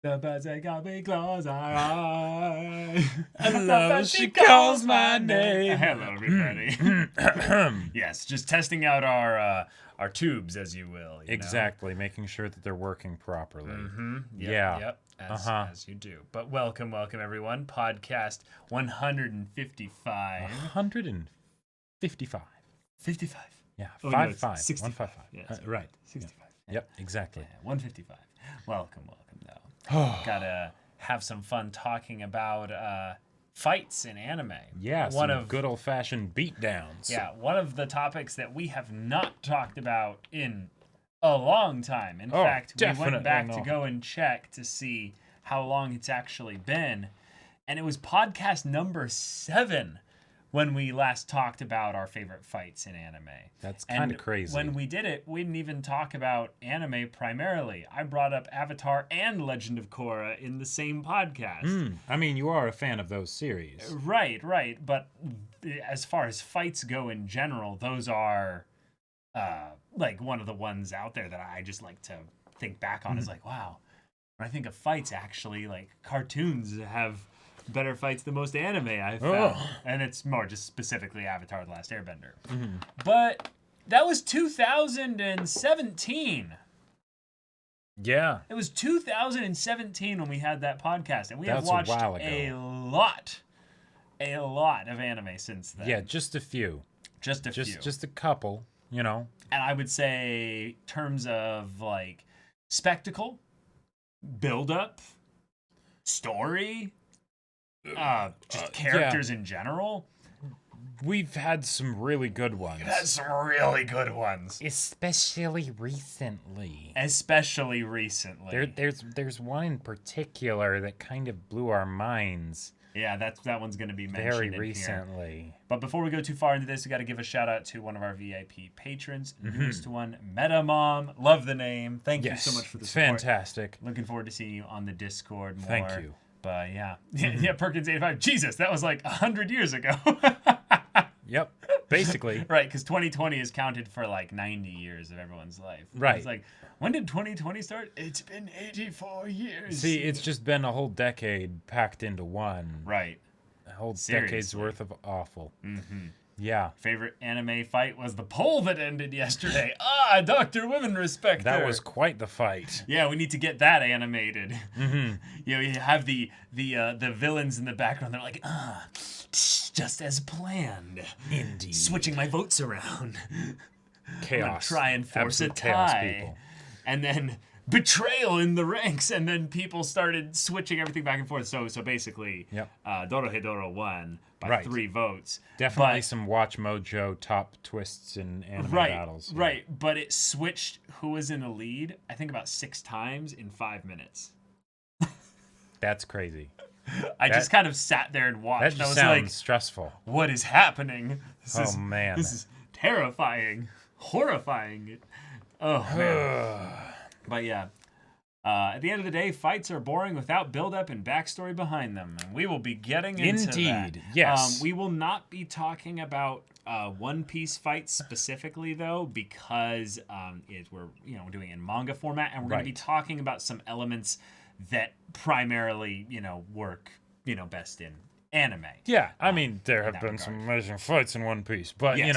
The birds they got me close our eyes. I love she calls my name. Hello, everybody. Yes, just testing out our tubes, as you will. You Exactly, making sure that they're working properly. know? Yep, Yeah. Yep. As you do. But welcome, everyone. Podcast 155. 155. 55. Yeah, Oh, no, 5 it's 5. 65. 155. Yes. Right. 65. Yep, exactly. 155. Welcome, though. Gotta have some fun talking about fights in anime. Yeah, good old-fashioned beatdowns. Yeah, one of the topics that we have not talked about in a long time. In fact, we went definitely back to not. go and check to see how long it's actually been, and it was podcast number 7 when we last talked about our favorite fights in anime. That's kind of crazy. When we did it, we didn't even talk about anime primarily. I brought up Avatar and Legend of Korra in the same podcast. I mean, you are a fan of those series. Right. But as far as fights go in general, those are like one of the ones out there that I just like to think back on is like, wow, when I think of fights, actually, like cartoons have better fights than most anime I've found. And it's more just specifically Avatar The Last Airbender. But that was 2017. Yeah. It was 2017 when we had that podcast, and we have That's a watched while ago. a lot of anime since then. Yeah, just a few. Just a few. Just a couple, you know. And I would say terms of like spectacle, build up, story, just characters in general. We've had some really good ones. That's some really good ones. Especially recently. There's one in particular that kind of blew our minds Yeah, that one's going to be mentioned very in recently. Here. But before we go too far into this, we got to give a shout out to one of our VIP patrons, newest one, MetaMom. Love the name. Thank you so much for the it's support. fantastic. Looking forward to seeing you on the Discord more. Thank you. But yeah, yeah, Perkins85. Jesus, that was like 100 years ago. Yep, basically. Right, because 2020 is counted for like 90 years of everyone's life. Right. It's like, when did 2020 start? It's been 84 years. See, it's just been a whole decade packed into one. Right. A whole Seriously. decade's worth of awful. Mm-hmm. Yeah. Favorite anime fight was the poll that ended yesterday. Dr. Women Respecter. That was quite the fight. Yeah, we need to get that animated. Mm-hmm. You know, you have the villains in the background. They're like, just as planned. Indeed. Switching my votes around. Chaos. Try and force Absolute a chaos, tie. people. And then betrayal in the ranks, and then people started switching everything back and forth. So basically, Yep. Dorohedoro won by Right. 3 votes. Definitely But- some Watch Mojo top twists in anime right, battles. Yeah. Right, but it switched who was in the lead, I think about 6 times in 5 minutes. That's crazy. I just kind of sat there and watched. That I just was sounds like, stressful. what is happening? This Man. This is terrifying. Horrifying. Oh, man. But yeah. At the end of the day, fights are boring without build-up and backstory behind them. And we will be getting into that. Indeed, yes. We will not be talking about One Piece fights specifically, though, because we're doing it in manga format, and we're going to be Right. talking about some elements that primarily, work, best in anime. Yeah, I mean, there have that been regard. some amazing fights in One Piece, but Yes.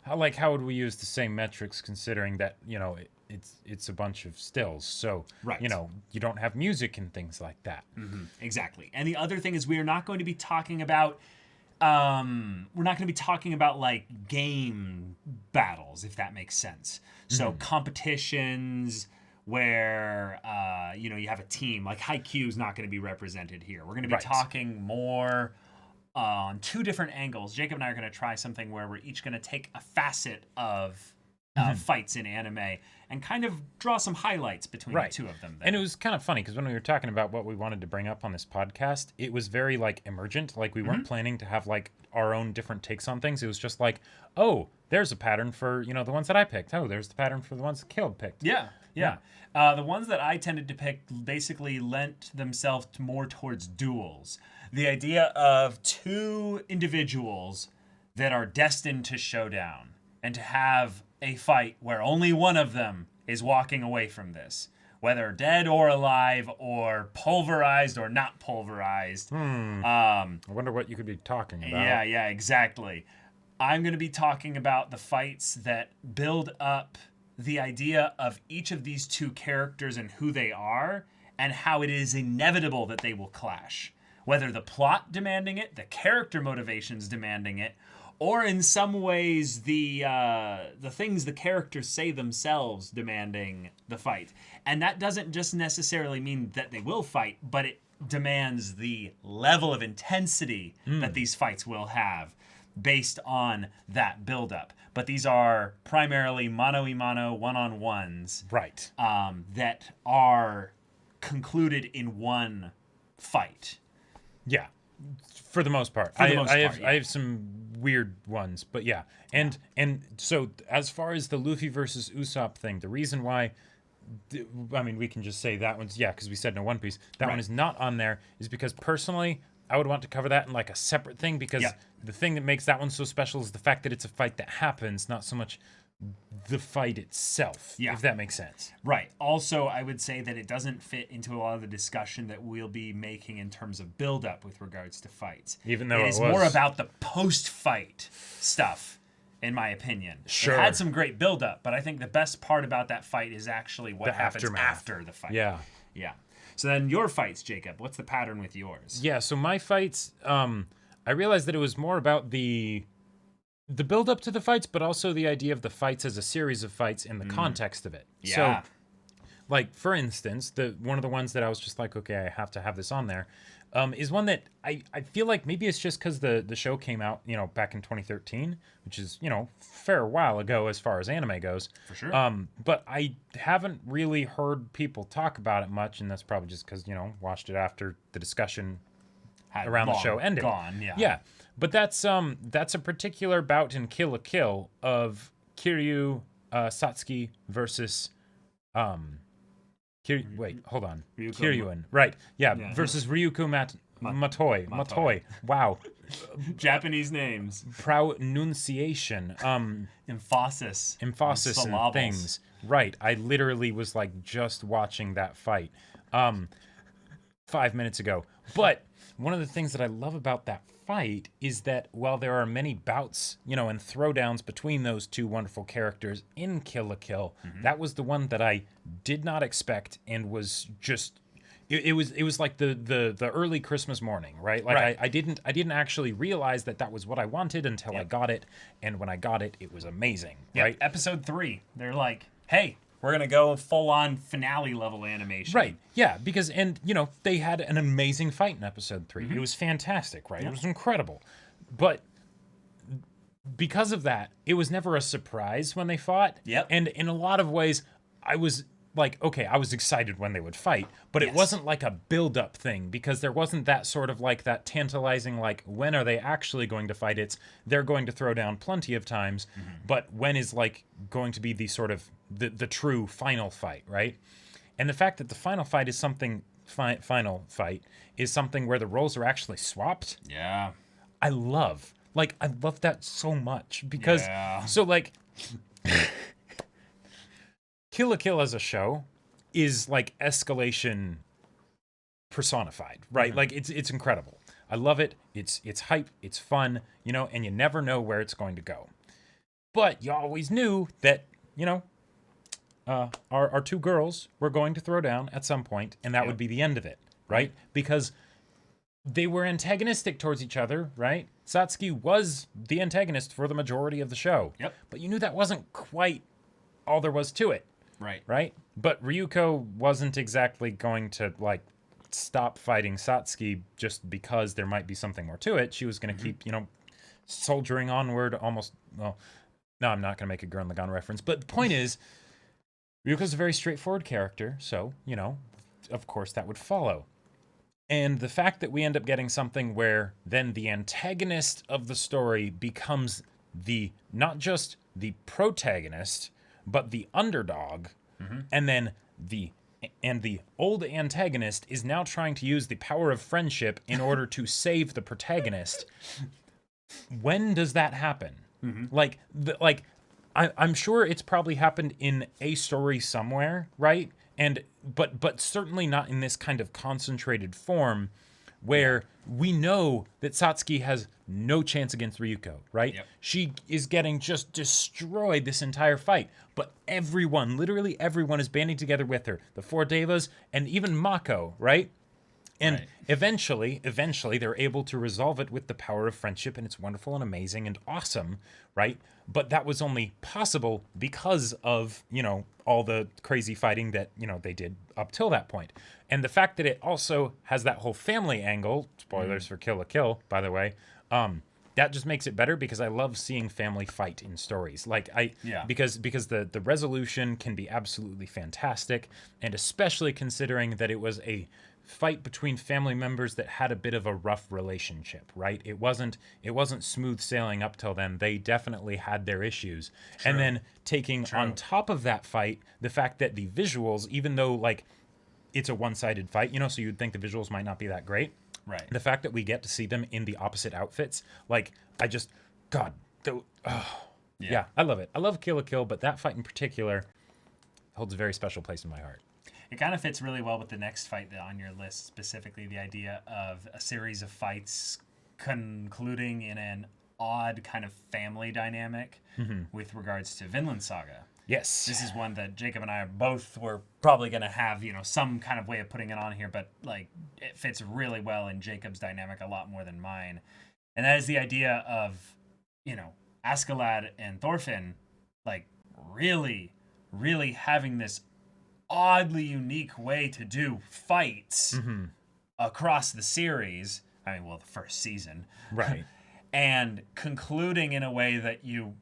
how would we use the same metrics considering that it's a bunch of stills, so Right. you don't have music and things like that. Exactly. And the other thing is we are not going to be talking about like game battles, if that makes sense. So competitions where you have a team, like Haikyuu is not going to be represented here. We're going to be Right. talking more on 2 different angles. Jacob and I are going to try something where we're each going to take a facet of fights in anime and kind of draw some highlights between Right. the 2 of them. And it was kind of funny because when we were talking about what we wanted to bring up on this podcast, it was very like emergent. Like we weren't planning to have like our own different takes on things. It was just like, oh, there's a pattern for the ones that I picked. Oh, there's the pattern for the ones that Caleb picked. Yeah. The ones that I tended to pick basically lent themselves more towards duels. The idea of 2 individuals that are destined to showdown and to have a fight where only one of them is walking away from this. whether dead or alive, or pulverized or not pulverized. I wonder what you could be talking about. Yeah, exactly. I'm going to be talking about the fights that build up the idea of each of these two characters and who they are, and how it is inevitable that they will clash. Whether the plot demanding it, the character motivations demanding it, or in some ways the things the characters say themselves demanding the fight. And that doesn't just necessarily mean that they will fight, but it demands the level of intensity that these fights will have based on that buildup. But these are primarily mano-a-mano, one-on-ones, Right. that are concluded in one fight. Yeah. For the most part. For the most part, yeah. I have some weird ones, but yeah. And so as far as the Luffy versus Usopp thing, the reason why I mean, we can just say that one's, because we said no One Piece. That one is not on there is because personally, I would want to cover that in like a separate thing, because the thing that makes that one so special is the fact that it's a fight that happens, not so much the fight itself, if that makes sense. Right. Also, I would say that it doesn't fit into a lot of the discussion that we'll be making in terms of build-up with regards to fights. Even though it is more about the post-fight stuff, in my opinion. Sure. It had some great build-up, but I think the best part about that fight is actually what happens after the fight. Yeah. Yeah. So then your fights, Jacob, what's the pattern with yours? Yeah, so my fights, I realized that it was more about the build up to the fights, but also the idea of the fights as a series of fights in the context of it. Yeah. So, like, for instance, one of the ones that I was just like, okay, I have to have this on there, is one that I feel like maybe it's just because the show came out, back in 2013, which is, fair while ago as far as anime goes. For sure. But I haven't really heard people talk about it much, and that's probably just because, watched it after the discussion around the show ended. Gone, Yeah. But that's a particular bout in Kill la Kill of Kiryu Satsuki versus wait, hold on. Kiryuin. Right. Yeah, versus Ryuko Matoi. Matoi. Wow. Japanese names. Pronunciation. Emphasis and things. Right. I literally was like just watching that fight 5 minutes ago. But one of the things that I love about that fight is that while there are many bouts, and throwdowns between those two wonderful characters in Kill la Kill, that was the one that I did not expect and was just it was like the early Christmas morning, right? Like I didn't actually realize that was what I wanted until I got it, and when I got it, it was amazing, right? Episode 3, they're like, hey, we're going to go full-on finale level animation. Right, yeah, because, they had an amazing fight in episode 3. It was fantastic, right? It was incredible. But because of that, it was never a surprise when they fought. Yep. And in a lot of ways, I was like, okay, I was excited when they would fight, but it wasn't like a build-up thing, because there wasn't that sort of like that tantalizing, like, when are they actually going to fight? It's, they're going to throw down plenty of times, but when is like going to be the sort of the true final fight, right? And the fact that the final fight is something, final fight is something where the roles are actually swapped. Yeah. I love that so much, because so like Kill la Kill as a show is like escalation personified, right? Like it's incredible. I love it. It's hype. It's fun, and you never know where it's going to go. But you always knew that, our two girls were going to throw down at some point, and that would be the end of it, right? Because they were antagonistic towards each other, right? Satsuki was the antagonist for the majority of the show. Yep. But you knew that wasn't quite all there was to it. Right? But Ryuko wasn't exactly going to, like, stop fighting Satsuki just because there might be something more to it. She was going to keep, soldiering onward almost, well, no, I'm not going to make a Gurren Lagann reference. But the point is, Ryuko's a very straightforward character, so, of course that would follow. And the fact that we end up getting something where then the antagonist of the story becomes not just the protagonist, but the underdog, and then the old antagonist is now trying to use the power of friendship in order to save the protagonist. When does that happen? I'm sure it's probably happened in a story somewhere, right? And but certainly not in this kind of concentrated form where we know that Satsuki has no chance against Ryuko, right? Yep. She is getting just destroyed this entire fight, but everyone, literally everyone, is banding together with her. The four Devas and even Mako, right? And Right. eventually, they're able to resolve it with the power of friendship, and it's wonderful and amazing and awesome, right? But that was only possible because of, all the crazy fighting that, they did up till that point. And the fact that it also has that whole family angle, spoilers for Kill la Kill, by the way, that just makes it better because I love seeing family fight in stories. Because the resolution can be absolutely fantastic, and especially considering that it was a fight between family members that had a bit of a rough relationship, right? It wasn't smooth sailing up till then. They definitely had their issues. True. And then taking on top of that fight, the fact that the visuals, even though it's a one-sided fight, so you'd think the visuals might not be that great. Right. The fact that we get to see them in the opposite outfits, yeah, I love it. I love Kill la Kill, but that fight in particular holds a very special place in my heart. It kind of fits really well with the next fight on your list, specifically the idea of a series of fights concluding in an odd kind of family dynamic with regards to Vinland Saga. Yes. This is one that Jacob and I both were probably going to have, some kind of way of putting it on here, but it fits really well in Jacob's dynamic a lot more than mine. And that is the idea of, Askeladd and Thorfinn, really, really having this oddly unique way to do fights across the series. I mean, the first season. Right. And concluding in a way that you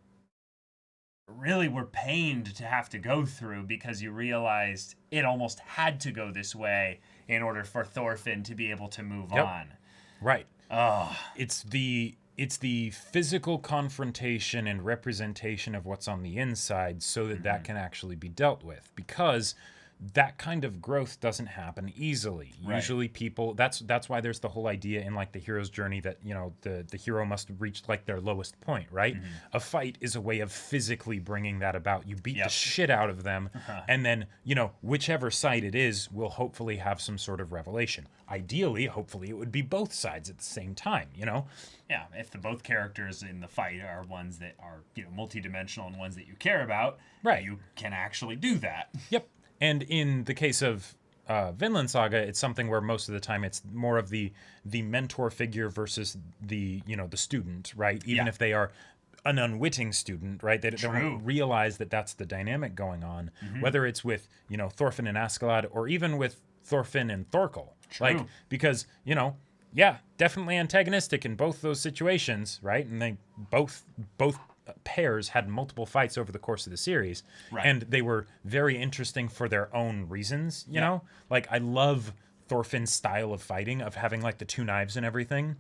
really were pained to have to go through because you realized it almost had to go this way in order for Thorfinn to be able to move on. Right. Oh. It's the physical confrontation and representation of what's on the inside so that that can actually be dealt with, because that kind of growth doesn't happen easily. Right. Usually people, that's why there's the whole idea in the hero's journey that, the hero must reach their lowest point, right? A fight is a way of physically bringing that about. You beat the shit out of them, and then, whichever side it is will hopefully have some sort of revelation. Ideally, hopefully it would be both sides at the same time, Yeah, if the both characters in the fight are ones that are, multidimensional and ones that you care about, right, you can actually do that. Yep. And in the case of Vinland Saga, it's something where most of the time it's more of the mentor figure versus the the student, right? Even if they are an unwitting student, right? They don't realize that that's the dynamic going on. Whether it's with Thorfinn and Askeladd, or even with Thorfinn and Thorkel, because definitely antagonistic in both those situations, right? And they both pairs had multiple fights over the course of the series, and they were very interesting for their own reasons. You know, I love Thorfinn's style of fighting, of having the two knives and everything,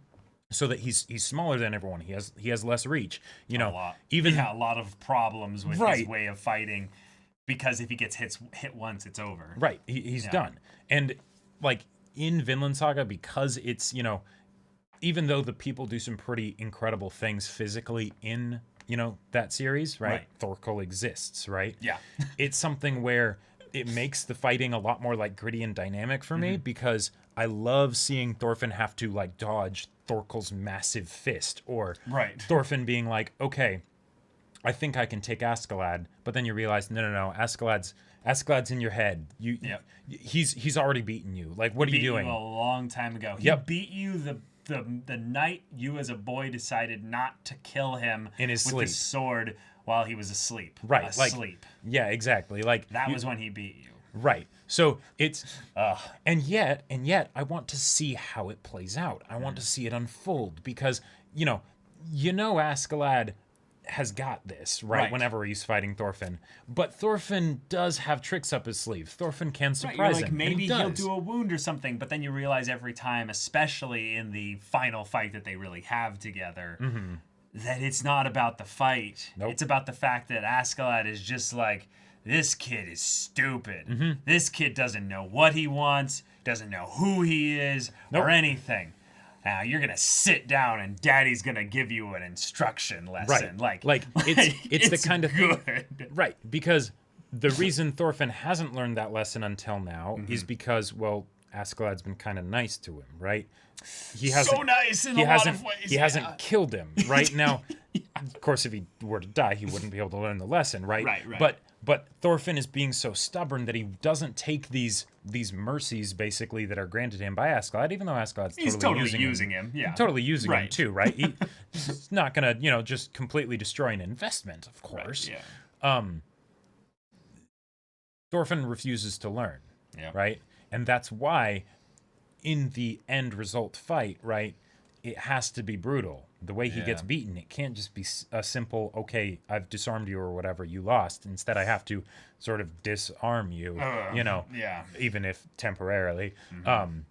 so that he's smaller than everyone. He has less reach. A lot of problems with his way of fighting, because if he gets hit once, it's over. Right, he's done. And in Vinland Saga, because it's even though the people do some pretty incredible things physically in that series, right? Thorkel exists, right? Yeah. It's something where it makes the fighting a lot more gritty and dynamic for me, because I love seeing Thorfinn have to dodge Thorkel's massive fist, or Thorfinn being okay, I think I can take Askeladd, but then you realize no, Askeladd's in your head. He's already beaten you. What are you doing? You a long time ago. He beat you the night you as a boy decided not to kill him in his with sleep. his sword while he was asleep. Right. Asleep. Yeah, exactly. That was when he beat you. Right. So it's and yet I want to see how it plays out. I want to see it unfold, because Askeladd has got this, right? Whenever he's fighting Thorfinn. But Thorfinn does have tricks up his sleeve. Thorfinn can surprise him. Maybe he'll do a wound or something, but then you realize every time, especially in the final fight that they really have together, that it's not about the fight. Nope. It's about the fact that Askeladd is just this kid is stupid. This kid doesn't know what he wants, doesn't know who he is, or anything. Now you're gonna sit down and Daddy's gonna give you an instruction lesson. Right. It's the kind of thing, right? Because the reason Thorfinn hasn't learned that lesson until now is because, well, Askeladd's been kind of nice to him, right? He hasn't, so nice in he a hasn't, lot of ways. he hasn't killed him, right? Now, of course, if he were to die, he wouldn't be able to learn the lesson, right? Right. But Thorfinn is being so stubborn that he doesn't take these mercies, basically, that are granted him by Askeladd, even though Askeladd's He's totally using him. Yeah. Totally using him Right. too, right? He's not gonna, just completely destroy an investment, of course. Right, yeah. Thorfinn refuses to learn, Yeah. right? And that's why, in the end result fight, right, it has to be brutal. The way he gets Yeah. beaten, it can't just be a simple, okay, I've disarmed you or whatever, you lost. Instead, I have to sort of disarm you, Yeah. even if temporarily. Ugh.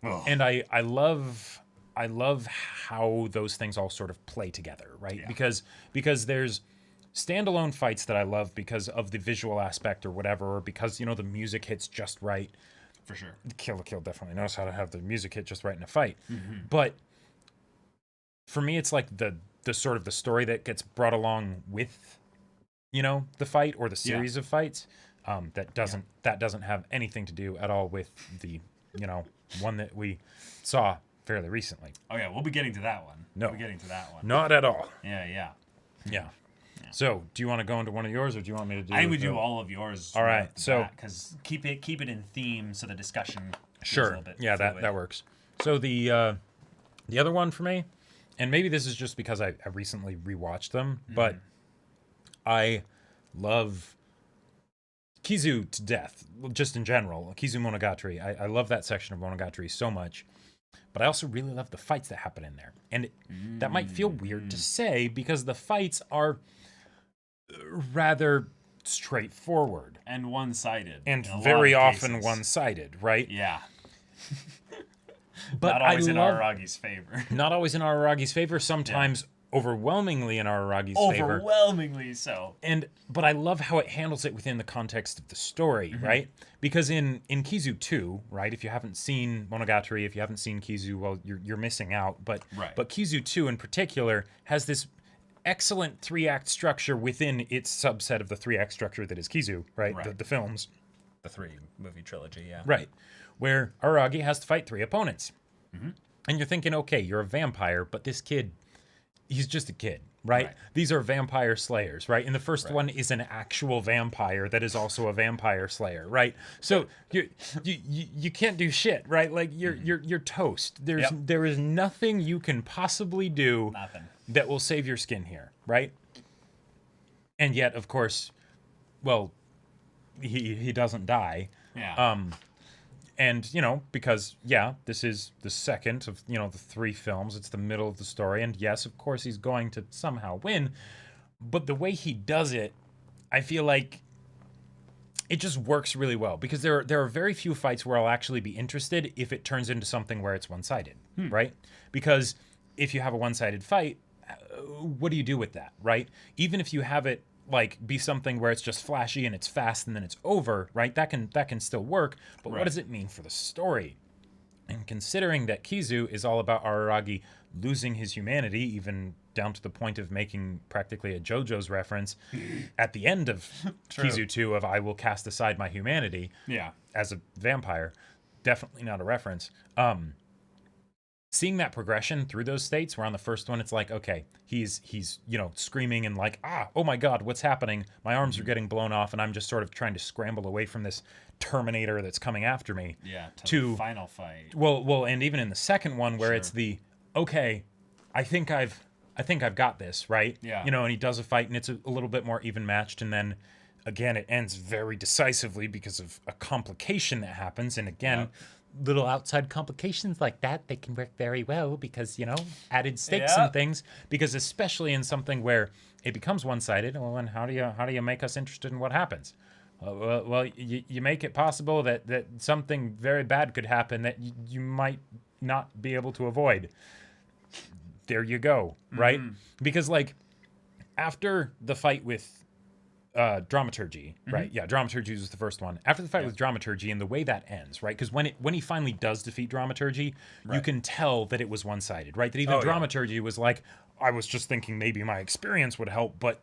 And I love how those things all sort of play together, right? Yeah. Because there's standalone fights that I love because of the visual aspect or whatever, or because the music hits just right. For sure. Kill la Kill definitely knows how to have the music hit just right in a fight. But for me, it's like the sort of the story that gets brought along with the fight or the series of fights that doesn't have anything to do at all with the one that we saw fairly recently. Oh yeah, we'll be getting to that one. No. We'll be getting to that one. Not at all. Yeah. Yeah. So, do you want to go into one of yours, or do you want me to do? I think we do all of yours. All right, so because keep it in theme, so the discussion. Sure. Is a little bit Yeah, fluid. that works. So the other one for me, and maybe this is just because I recently rewatched them, but I love Kizu to death, just in general. Kizu Monogatari. I love that section of Monogatari so much. But I also really love the fights that happen in there. And that might feel weird to say because the fights are rather straightforward. And one-sided. And in a lot very of often cases. one-sided, right? Yeah. But Not always I in love, Araragi's favor. Not always in Araragi's favor, sometimes overwhelmingly in Araragi's favor. Overwhelmingly so. But I love how it handles it within the context of the story, right? Because in Kizu 2, right, if you haven't seen Monogatari, if you haven't seen Kizu, well, you're missing out. But Kizu 2 in particular has this excellent 3-act structure within its subset of the 3-act structure that is Kizu, right? The films. The 3-movie trilogy, yeah. Right. Where Araragi has to fight 3 opponents. And you're thinking, okay, you're a vampire, but this kid, he's just a kid, right? These are vampire slayers, right? And the first one is an actual vampire that is also a vampire slayer, right? So you can't do shit, right? Like you're toast. There is nothing you can possibly do that will save your skin here, right? And yet, of course, well, he doesn't die. Yeah. And, because, this is the second of, the 3 films. It's the middle of the story. And yes, of course, he's going to somehow win. But the way he does it, I feel like it just works really well. Because there are very few fights where I'll actually be interested if it turns into something where it's one-sided, right? Because if you have a one-sided fight, what do you do with that, right? Even if you have it be something where it's just flashy and it's fast and then it's over, right? That can still work, but what does it mean for the story? And considering that Kizu is all about Araragi losing his humanity, even down to the point of making practically a JoJo's reference at the end of Kizu 2 of I will cast aside my humanity as a vampire, definitely not a reference. Seeing that progression through those states, where on the first one it's like, okay, he's screaming and like, oh my god, what's happening? My arms are getting blown off, and I'm just sort of trying to scramble away from this Terminator that's coming after me. Yeah, to the final fight. Well, and even in the second one where it's the, okay, I think I've got this, right? Yeah. And he does a fight and it's a little bit more even matched, and then again it ends very decisively because of a complication that happens, and again. Little outside complications like that, they can work very well because, added stakes and things. Because especially in something where it becomes one-sided, well, then how do you make us interested in what happens? Well, you make it possible that something very bad could happen that you might not be able to avoid. There you go, right? Because after the fight with Dramaturgy, right? Yeah, Dramaturgy was the first one. After the fight with Dramaturgy and the way that ends, right? Because when he finally does defeat Dramaturgy, you can tell that it was one-sided, right? That even Dramaturgy was like, I was just thinking maybe my experience would help, but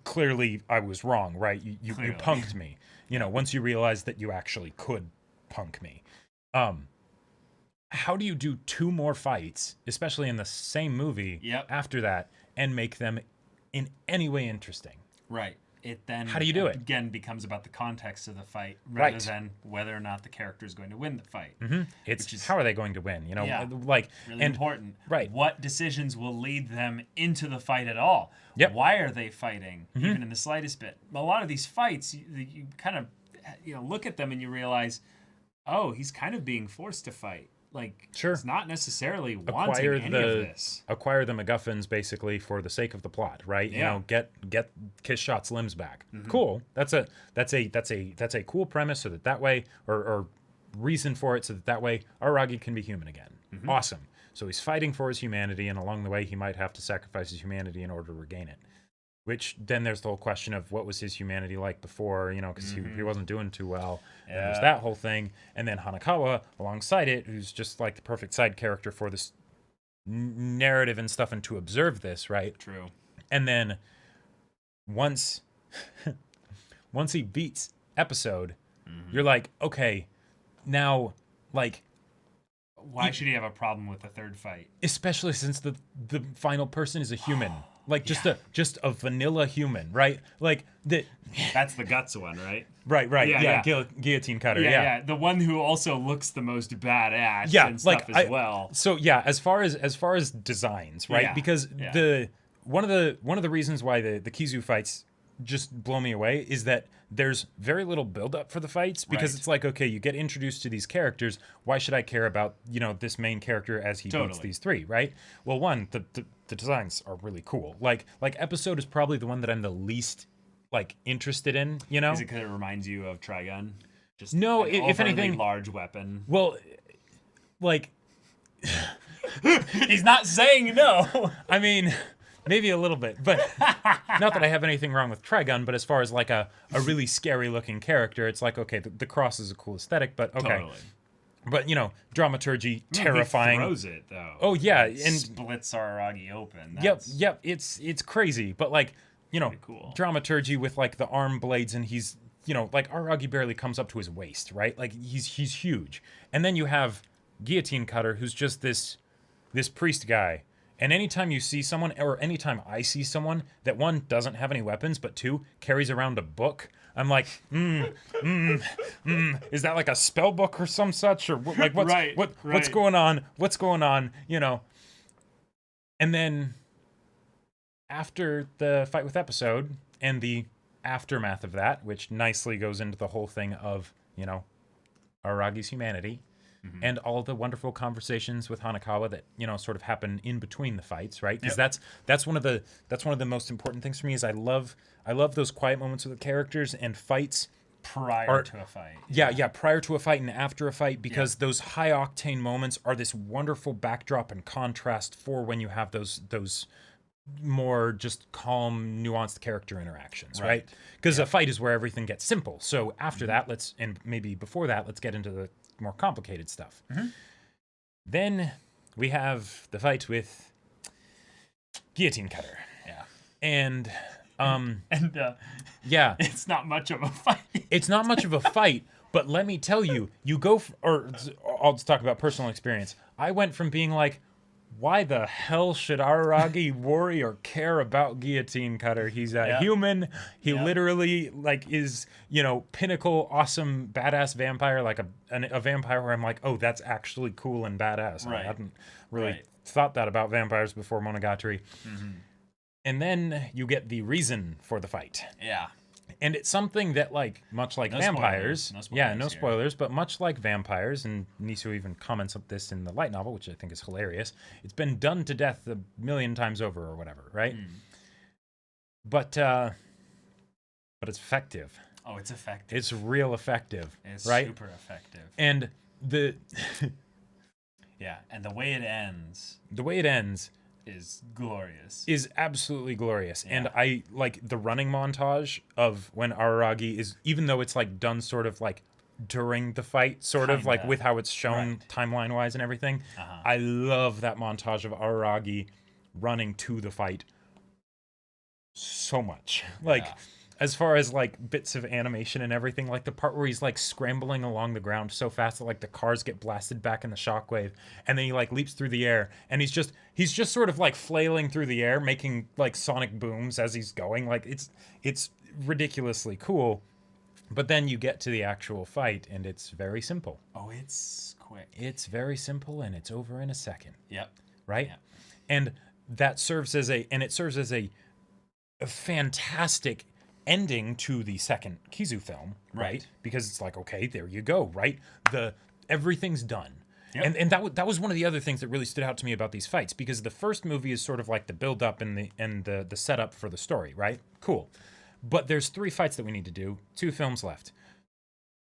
clearly I was wrong, right? You Clearly. punked me. You know, once you realized that you actually could punk me. How do you do 2 more fights, especially in the same movie, Yep. after that, and make them in any way interesting? Right. It then How do you do it? again becomes about the context of the fight rather Right. than whether or not the character is going to win the fight. It's Which is- how are they going to win? You know, Yeah. like Really and important. right. What decisions will lead them into the fight at all? Yep. Why are they fighting, even in the slightest bit? A lot of these fights, you kind of look at them and you realize, oh, he's kind of being forced to fight. Like, Sure. he's not necessarily wanting acquire any of this. acquire the MacGuffins basically for the sake of the plot, right? You Yeah. know, get Kiss Shot's limbs back. Cool. That's a cool premise, so that way or reason for it, so that way Araragi can be human again. Awesome. So he's fighting for his humanity, and along the way he might have to sacrifice his humanity in order to regain it. Which then there's the whole question of what was his humanity like before, you know, because he wasn't doing too well. And there's Yeah. that whole thing. And then Hanakawa alongside it, who's just like the perfect side character for this narrative and stuff and to observe this, right? True. And then once he beats episode, you're like, okay, now like Why should he have a problem with the third fight? especially since the final person is a human. Like just a vanilla human, right? Like the That's the guts one, right? right, Yeah. guillotine cutter, Yeah. The one who also looks the most badass Yeah, and stuff like, as well. So yeah, as far as designs, right? Yeah, Because yeah. the one of the reasons why the Kizu fights just blow me away is that there's very little build up for the fights because Right. it's like, okay, you get introduced to these characters. Why should I care about, you know, this main character as he beats Totally. these 3, right? Well, one, the designs are really cool. Like episode is probably the one that I'm the least like interested in, you know? Is it because it reminds you of Trigun? Just No, an if overly anything- large weapon. Well, like He's not saying no. I mean, maybe a little bit, but not that I have anything wrong with Trigun, but as far as like a really scary looking character, it's like, okay, the cross is a cool aesthetic, but okay. Totally. But, you know, dramaturgy, terrifying. He throws it though. Oh, yeah, It and- splits Araragi open. Yep, it's crazy, but like, you know, Pretty cool. dramaturgy with like the arm blades and he's, you know, like Araragi barely comes up to his waist, right? Like he's huge. And then you have Guillotine Cutter who's just this priest guy. And anytime you see someone, or anytime I see someone that one doesn't have any weapons, but two carries around a book, I'm like, is that like a spell book or some such, or like what's what's Right. going on? What's going on? You know. And then after the fight with episode and the aftermath of that, which nicely goes into the whole thing of, you know, Aragi's humanity. And all the wonderful conversations with Hanakawa that, you know, sort of happen in between the fights, right? Because that's one of the most important things for me is I love those quiet moments with the characters and fights prior to a fight. yeah, prior to a fight and after a fight, because those high octane moments are this wonderful backdrop and contrast for when you have those more just calm, nuanced character interactions, right? Because a fight is where everything gets simple. So after that, and maybe before that, let's get into the more complicated stuff. Then we have the fight with Guillotine Cutter. Yeah. And And yeah, it's not much of a fight. it's not much of a fight, but let me tell you, or I'll just talk about personal experience. I went from being like, why the hell should Araragi worry or care about Guillotine Cutter? He's a human. He literally like is, you know, pinnacle, awesome, badass vampire, like a vampire where I'm like, oh, that's actually cool and badass. Right. I hadn't really thought that about vampires before Monogatari. And then you get the reason for the fight. Yeah. And it's something that, like, much like No vampires, spoilers. No yeah, spoilers no here. spoilers, but much like vampires, and Nisu even comments on this in the light novel, which I think is hilarious. It's been done to death 1,000,000 times over, or whatever, right? But it's effective. Oh, it's effective. It's real effective, It's right? super effective. And the Yeah, and the way it ends way it ends is glorious. is absolutely glorious. And Yeah. I like the running montage of when Araragi is, even though it's like done sort of like during the fight, sort of like Kinda. with how it's shown Right. timeline wise and everything. Uh-huh. I love that montage of Araragi running to the fight so much. Like, Yeah. as far as like bits of animation and everything, like the part where he's like scrambling along the ground so fast that like the cars get blasted back in the shockwave, and then he like leaps through the air, and he's just sort of like flailing through the air, making like sonic booms as he's going. Like it's ridiculously cool. But then you get to the actual fight, and it's very simple. Oh, it's quick. It's very simple, and it's over in a second. Yep. Right? Yeah. And that serves as a fantastic ending to the second Kizu film, right? Because it's like, okay, there you go, right? Everything's done. Yep. And that was one of the other things that really stood out to me about these fights, because the first movie is sort of like the build up and the setup for the story, right? Cool. But there's 3 fights that we need to do, 2 films left.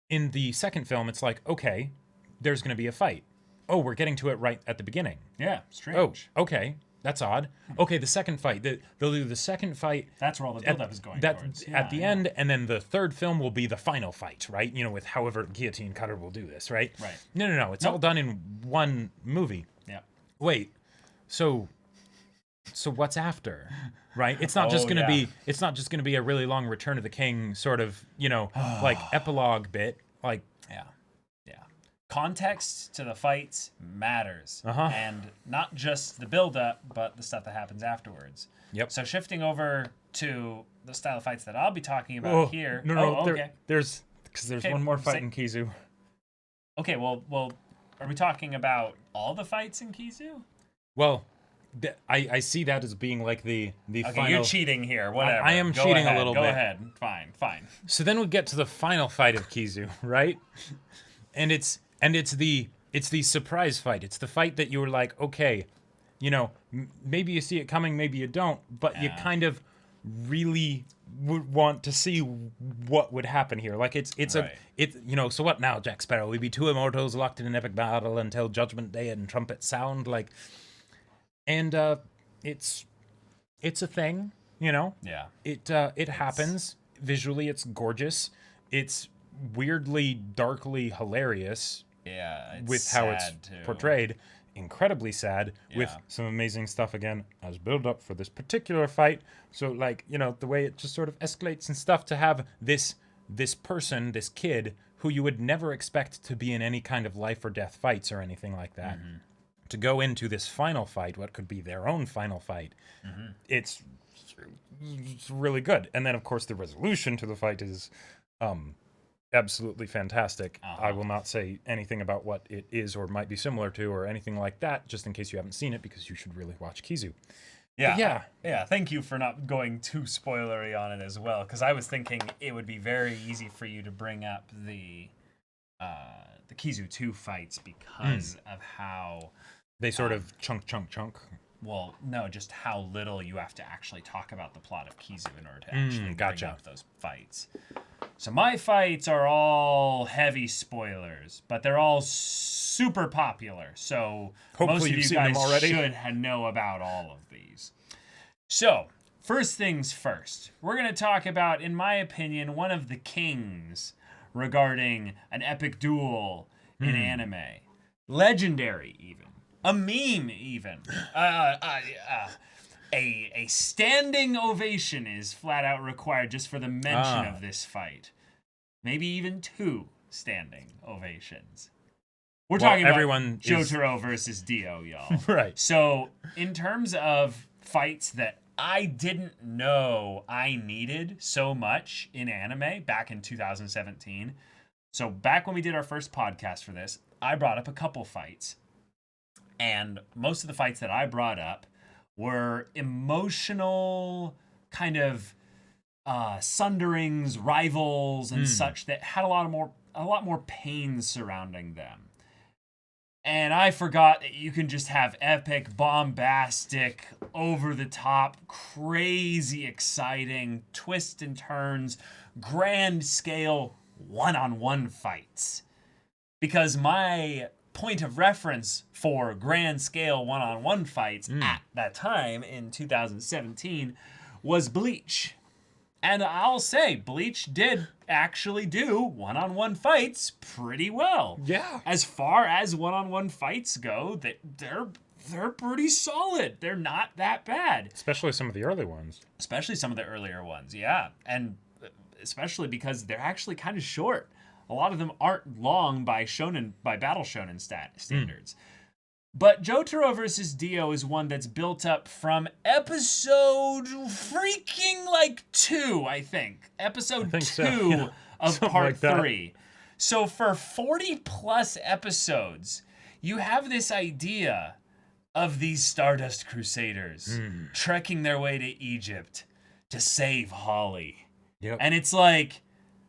In the second film, it's like, okay, there's going to be a fight. Oh, we're getting to it right at the beginning. Yeah, strange. Oh, okay. That's odd. Okay, the second fight. They'll do the second fight. That's where all the buildup is going towards. At the end, and then the third film will be the final fight, right? You know, with however Guillotine Cutter will do this, right? Right. No. It's all done in one movie. Yeah. Wait, so what's after? Right? It's not just Oh, gonna yeah. be. It's not just gonna be a really long Return of the King sort of, like epilogue bit. Like, Yeah. Context to the fights matters. Uh-huh. And not just the buildup, but the stuff that happens afterwards. Yep. So shifting over to the style of fights that I'll be talking about oh, here. no. Oh, okay. There's Okay, one more fight say- in Kizu. Okay, well, are we talking about all the fights in Kizu? Well, I see that as being like the Okay, final. you're cheating here. Whatever. I am Go cheating a ahead, little Go bit. ahead. Fine. So then we get to the final fight of Kizu, right? And it's the surprise fight. It's the fight that you were like, okay, maybe you see it coming, maybe you don't, but you Yeah. kind of really would want to see what would happen here. Like it's Right. so what now, Jack Sparrow? We be 2 immortals locked in an epic battle until Judgment Day and trumpets sound, like, and it's a thing, Yeah. It happens. Visually, it's gorgeous. It's weirdly, darkly hilarious Yeah. It's with how it's sad, too. portrayed. Incredibly sad with Yeah. some amazing stuff again as build up for this particular fight. So like, the way it just sort of escalates and stuff to have this person, this kid who you would never expect to be in any kind of life or death fights or anything like that. Mm-hmm. To go into this final fight, what could be their own final fight. Mm-hmm. It's really good. And then of course the resolution to the fight is absolutely fantastic. I will not say anything about what it is or might be similar to or anything like that, just in case you haven't seen it, because you should really watch Kizu. Yeah. Yeah. Thank you for not going too spoilery on it as well, because I was thinking it would be very easy for you to bring up the Kizu 2 fights because of how They sort of chunk. well, no, just how little you have to actually talk about the plot of Kizu in order to actually gotcha. bring up those fights. So my fights are all heavy spoilers, but they're all super popular. So Hopefully most of you've you seen them guys already. should know about all of these. So, first things first, we're going to talk about, in my opinion, one of the kings regarding an epic duel in anime. Legendary, even. A meme, even. A standing ovation is flat out required just for the mention of this fight. Maybe even 2 standing ovations. We're Well, talking about everyone is- Jotaro versus Dio, y'all. Right. So, in terms of fights that I didn't know I needed so much in anime back in 2017. So, back when we did our first podcast for this, I brought up a couple fights. And most of the fights that I brought up were emotional kind of sunderings, rivals, and such that had a lot more pain surrounding them. And I forgot that you can just have epic, bombastic, over-the-top, crazy, exciting, twists and turns, grand-scale, one-on-one fights. Because my point of reference for grand-scale one-on-one fights at that time in 2017 was Bleach. And I'll say, Bleach did actually do one-on-one fights pretty well. Yeah. As far as one-on-one fights go, they're they're pretty solid. They're not that bad. Especially some of the early ones. Especially some of the earlier ones, yeah. And especially because they're actually kind of short. A lot of them aren't long by Battle Shonen standards. But Jotaro versus Dio is one that's built up from episode freaking like 2, I think. Episode 2 so, yeah. of Something part like that. 3. So for 40 plus episodes, you have this idea of these Stardust Crusaders trekking their way to Egypt to save Holly. Yep. And it's like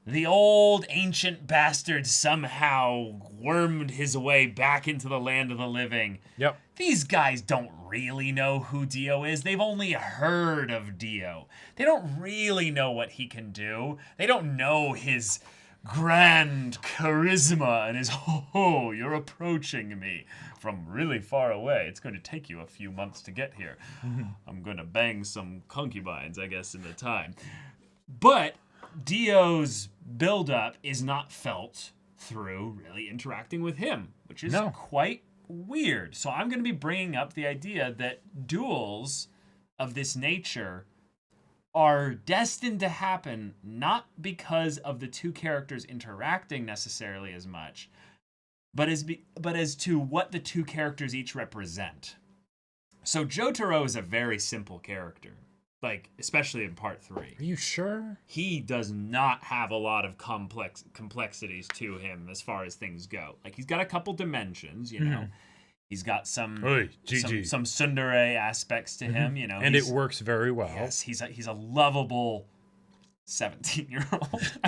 the old ancient bastard somehow wormed his way back into the land of the living. Yep. These guys don't really know who Dio is. They've only heard of Dio. They don't really know what he can do. They don't know his grand charisma and his, oh, you're approaching me from really far away. It's going to take you a few months to get here. I'm going to bang some concubines, I guess, in the time. But Dio's buildup is not felt through really interacting with him, which is quite weird. So I'm going to be bringing up the idea that duels of this nature are destined to happen not because of the two characters interacting necessarily as much, but as to what the two characters each represent. So Jotaro is a very simple character. Like, especially in part 3. Are you sure? He does not have a lot of complexities to him as far as things go. Like, he's got a couple dimensions, you know. He's got some tsundere aspects to him, you know. And it works very well. Yes, he's a lovable 17-year-old.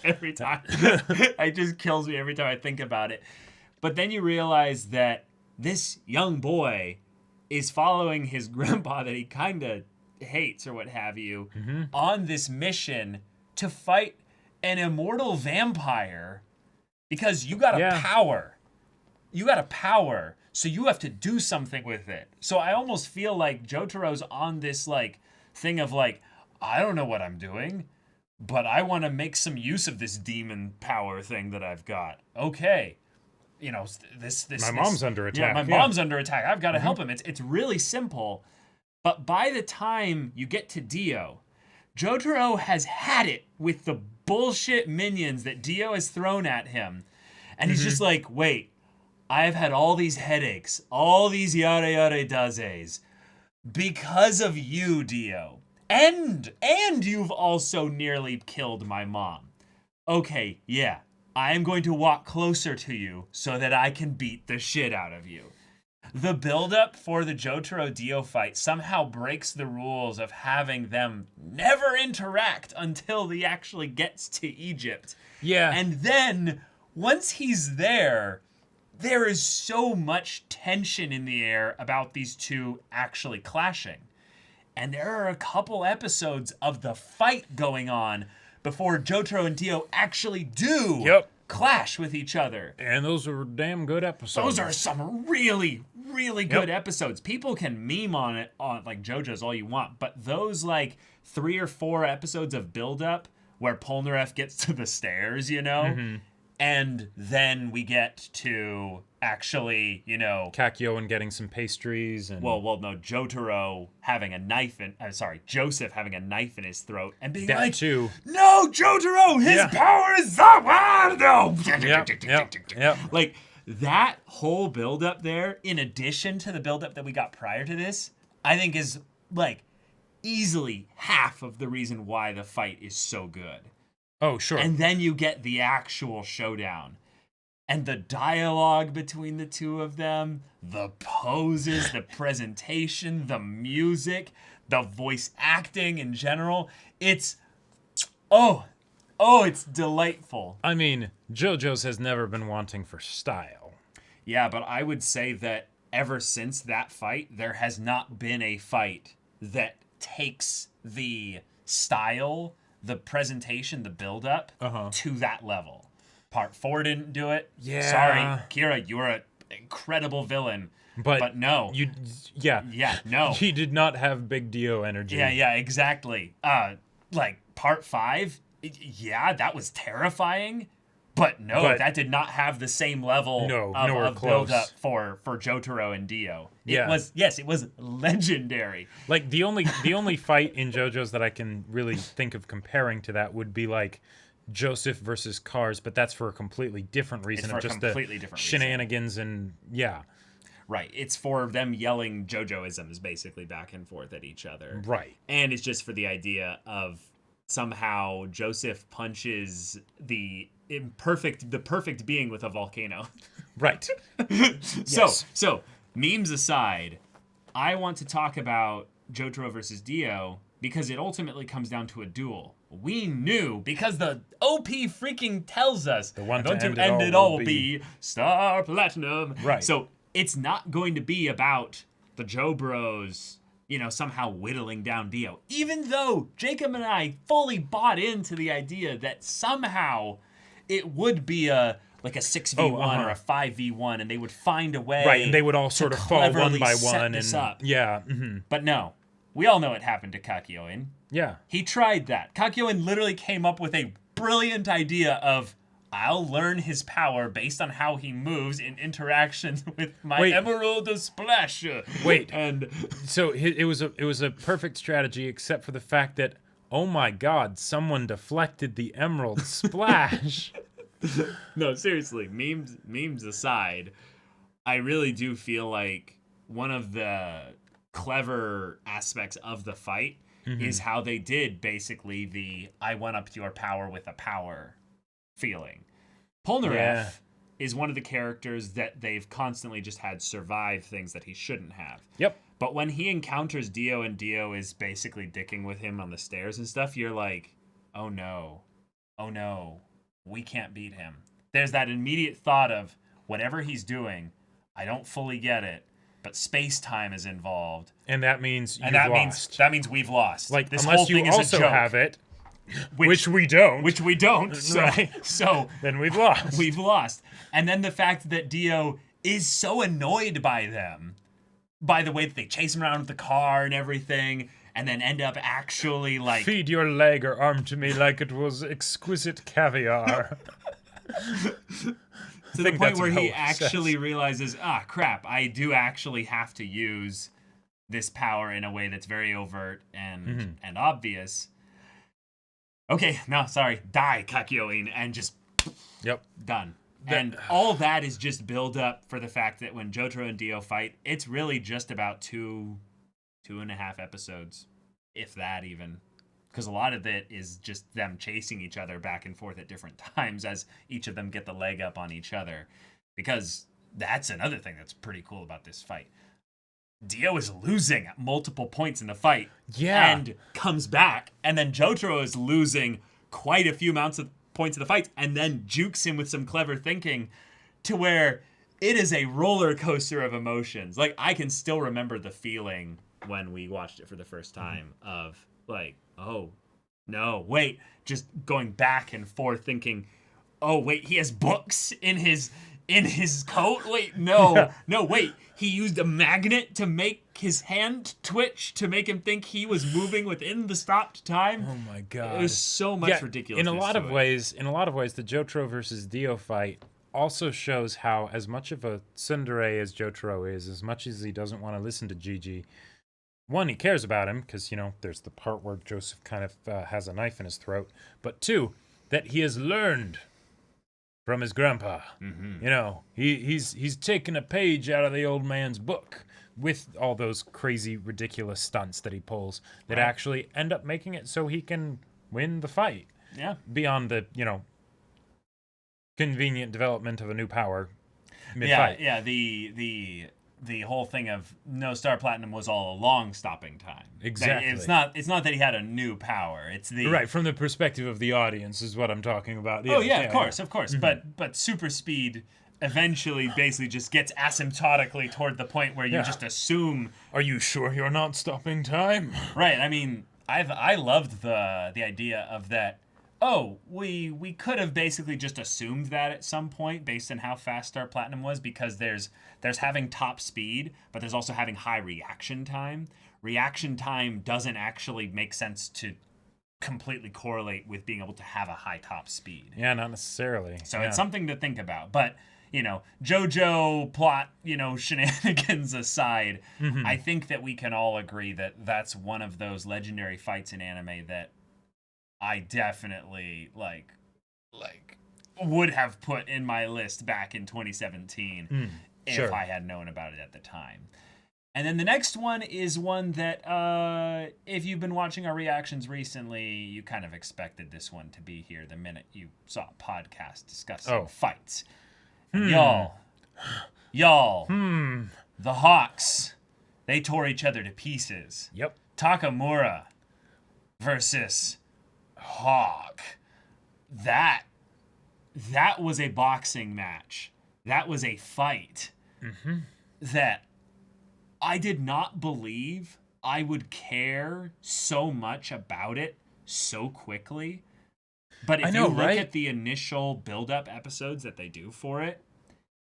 Every time. It just kills me every time I think about it. But then you realize that this young boy is following his grandpa that he kind of hates or what have you on this mission to fight an immortal vampire because you got a power. You got a power, so you have to do something with it. So I almost feel like Jotaro's on this like thing of like, I don't know what I'm doing, but I want to make some use of this demon power thing that I've got. Okay. You know, my mom's under attack. Yeah, my mom's under attack. I've got to help him. It's really simple. But by the time you get to Dio, Jotaro has had it with the bullshit minions that Dio has thrown at him. And he's just like, wait, I've had all these headaches, all these yada yada dazes, because of you, Dio. And you've also nearly killed my mom. Okay, yeah, I am going to walk closer to you so that I can beat the shit out of you. The buildup for the Jotaro-Dio fight somehow breaks the rules of having them never interact until he actually gets to Egypt. Yeah. And then, once he's there is so much tension in the air about these two actually clashing. And there are a couple episodes of the fight going on before Jotaro and Dio actually do clash with each other. And those are damn good episodes. Those are some really, really good episodes. People can meme on it on like JoJo's all you want, but those like 3 or 4 episodes of build-up where Polnareff gets to the stairs, you know, and then we get to actually, you know, Kakyoin getting some pastries and well, no, Jotaro having a knife in, Joseph having a knife in his throat and being that like, too. "No, Jotaro, his power is Yep. Like that whole build up there, in addition to the build up that we got prior to this, I think is like easily half of the reason why the fight is so good. Oh, sure. And then you get the actual showdown. And the dialogue between the two of them, the poses, the presentation, the music, the voice acting in general, it's it's delightful. I mean, JoJo's has never been wanting for style. Yeah, but I would say that ever since that fight, there has not been a fight that takes the style, the presentation, the build-up to that level. Part 4 didn't do it. Yeah. Sorry, Kira, you were an incredible villain. But no. Yeah, no. He did not have big Dio energy. Yeah, exactly. Like, part 5, yeah, that was terrifying. But no, But- that did not have the same level No, of, nowhere of build up close. for Jotaro and Dio. It Yeah. was it was legendary. Like the only fight in JoJo's that I can really think of comparing to that would be like Joseph versus Cars, but that's for a completely different reason for of a just completely the different reason. shenanigans and yeah. Right. It's for them yelling JoJoisms basically back and forth at each other. Right. And it's just for the idea of somehow Joseph punches the perfect being with a volcano. Right. So memes aside, I want to talk about Jotaro versus Dio because it ultimately comes down to a duel. We knew because the OP freaking tells us The one going to to end end it it all all will be Star Platinum. Right. So it's not going to be about the Joe Bros, somehow whittling down Dio. Even though Jacob and I fully bought into the idea that somehow it would be a 6v1 or a 5v1 and they would find a way. Right, and they would all to sort of fall one cleverly by set one this and up. yeah. But no, we all know what happened to Kakyoin. Yeah. He tried that. Kakyoin literally came up with a brilliant idea of, I'll learn his power based on how he moves in interactions with my Wait. Emerald Splash. Wait. And So it was a perfect strategy except for the fact that oh my god, someone deflected the emerald splash. no, seriously, memes aside, I really do feel like one of the clever aspects of the fight is how they did basically the I one up your power with a power feeling. Polnareff Yeah. is one of the characters that they've constantly just had survive things that he shouldn't have. Yep. But when he encounters Dio and Dio is basically dicking with him on the stairs and stuff, you're like, oh no, we can't beat him. There's that immediate thought of whatever he's doing, I don't fully get it, but space-time is involved. And that means you've And that lost. means we've lost. Like this whole unless thing you is also a joke, have it, which we don't, which we don't. So, Right. so then we've lost. we've lost. And then the fact that Dio is so annoyed by them, by the way that they chase him around with the car and everything, and then end up actually like Feed your leg or arm to me like it was exquisite caviar. to the point where he actually realizes, crap, I do actually have to use this power in a way that's very overt and obvious. Okay, no, sorry, die, Kakyoin, and just Yep. done. And all that is just build up for the fact that when Jotaro and Dio fight, it's really just about two and a half episodes, if that even. Because a lot of it is just them chasing each other back and forth at different times as each of them get the leg up on each other. Because that's another thing that's pretty cool about this fight. Dio is losing at multiple points in the fight. Yeah. And comes back. And then Jotaro is losing quite a few amounts of points of the fight and then jukes him with some clever thinking to where it is a roller coaster of emotions. Like, I can still remember the feeling when we watched it for the first time of like, oh, no, wait, just going back and forth thinking, oh, wait, he has books in his coat? Wait, no, wait, he used a magnet to make his hand twitch to make him think he was moving within the stopped time. Oh my god. There's so much ridiculousness. In a lot to of it. ways, the Jotaro versus Dio fight also shows how as much of a tsundere as Jotaro is, as much as he doesn't want to listen to Gigi, one, he cares about him because, there's the part where Joseph kind of has a knife in his throat, but two, that he has learned from his grandpa. He's taken a page out of the old man's book with all those crazy, ridiculous stunts that he pulls that Right. actually end up making it so he can win the fight. Yeah. Beyond the, convenient development of a new power mid-fight. Yeah, the whole thing of no Star Platinum was all along stopping time. Exactly. It's not that he had a new power. It's the Right, from the perspective of the audience is what I'm talking about. Oh yeah, of course. But super speed eventually basically just gets asymptotically toward the point where you Yeah. just assume. Are you sure you're not stopping time? Right. I mean, I loved the idea of that. Oh, we could have basically just assumed that at some point based on how fast Star Platinum was, because there's having top speed, but there's also having high reaction time. Reaction time doesn't actually make sense to completely correlate with being able to have a high top speed. Yeah, not necessarily. So yeah. it's something to think about. But, JoJo plot, shenanigans aside, I think that we can all agree that that's one of those legendary fights in anime that I definitely like would have put in my list back in 2017 if sure. I had known about it at the time. And then the next one is one that, if you've been watching our reactions recently, you kind of expected this one to be here the minute you saw a podcast discussing fights. And y'all, the Hawks, they tore each other to pieces. Yep. Takamura versus Hawk. That was a boxing match. That was a fight that I did not believe I would care so much about it so quickly. But if you look at the initial build-up episodes that they do for it,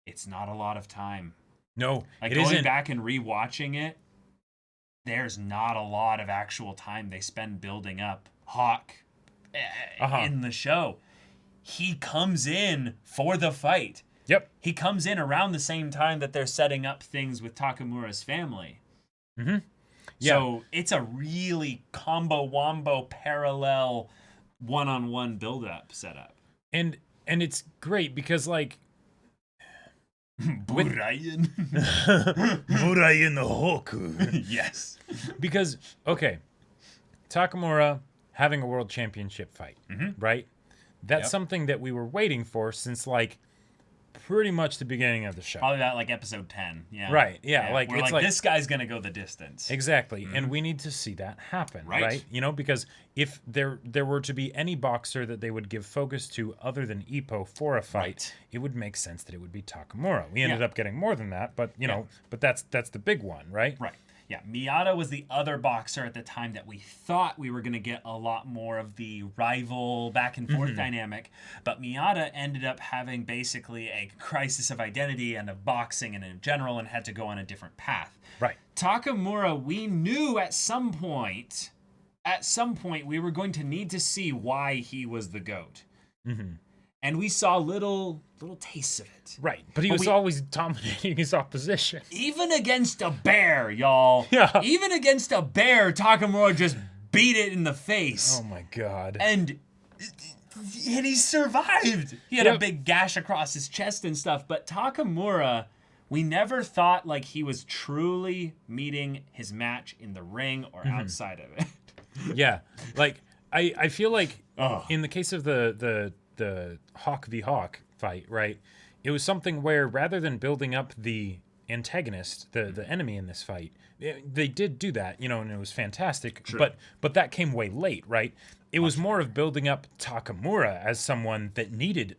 it's not a lot of time. No, like going back and rewatching it, there's not a lot of actual time they spend building up Hawk in the show. He comes in for the fight. Yep. He comes in around the same time that they're setting up things with Takamura's family. Mm-hmm. Yeah. So it's a really combo-wombo parallel one-on-one build-up setup. And it's great because, like... Burayan. Burayan the Hoku. Yes. Because, okay, Takamura having a world championship fight, right? That's something that we were waiting for since, like, pretty much the beginning of the show. Probably that, like, episode 10. Yeah. Right, yeah. Like, we're it's like, this guy's going to go the distance. Exactly. And we need to see that happen, right? Because if there were to be any boxer that they would give focus to other than Ippo for a fight, it would make sense that it would be Takamura. We ended up getting more than that, but, but that's the big one, right? Right. Yeah, Miyata was the other boxer at the time that we thought we were going to get a lot more of the rival back and forth dynamic. But Miyata ended up having basically a crisis of identity and of boxing and in general and had to go on a different path. Right. Takamura, we knew at some point we were going to need to see why he was the GOAT. And we saw little tastes of it. Right. But he was always dominating his opposition. Even against a bear, y'all. Yeah. Even against a bear, Takamura just beat it in the face. Oh, my God. And he survived. He had a big gash across his chest and stuff. But Takamura, we never thought like he was truly meeting his match in the ring or outside of it. Yeah. Like, I feel like in the case of the Hawk v. Hawk fight, right? It was something where rather than building up the antagonist, the enemy in this fight, they did do that, and it was fantastic. True. But that came way late, right? It was more of building up Takamura as someone that needed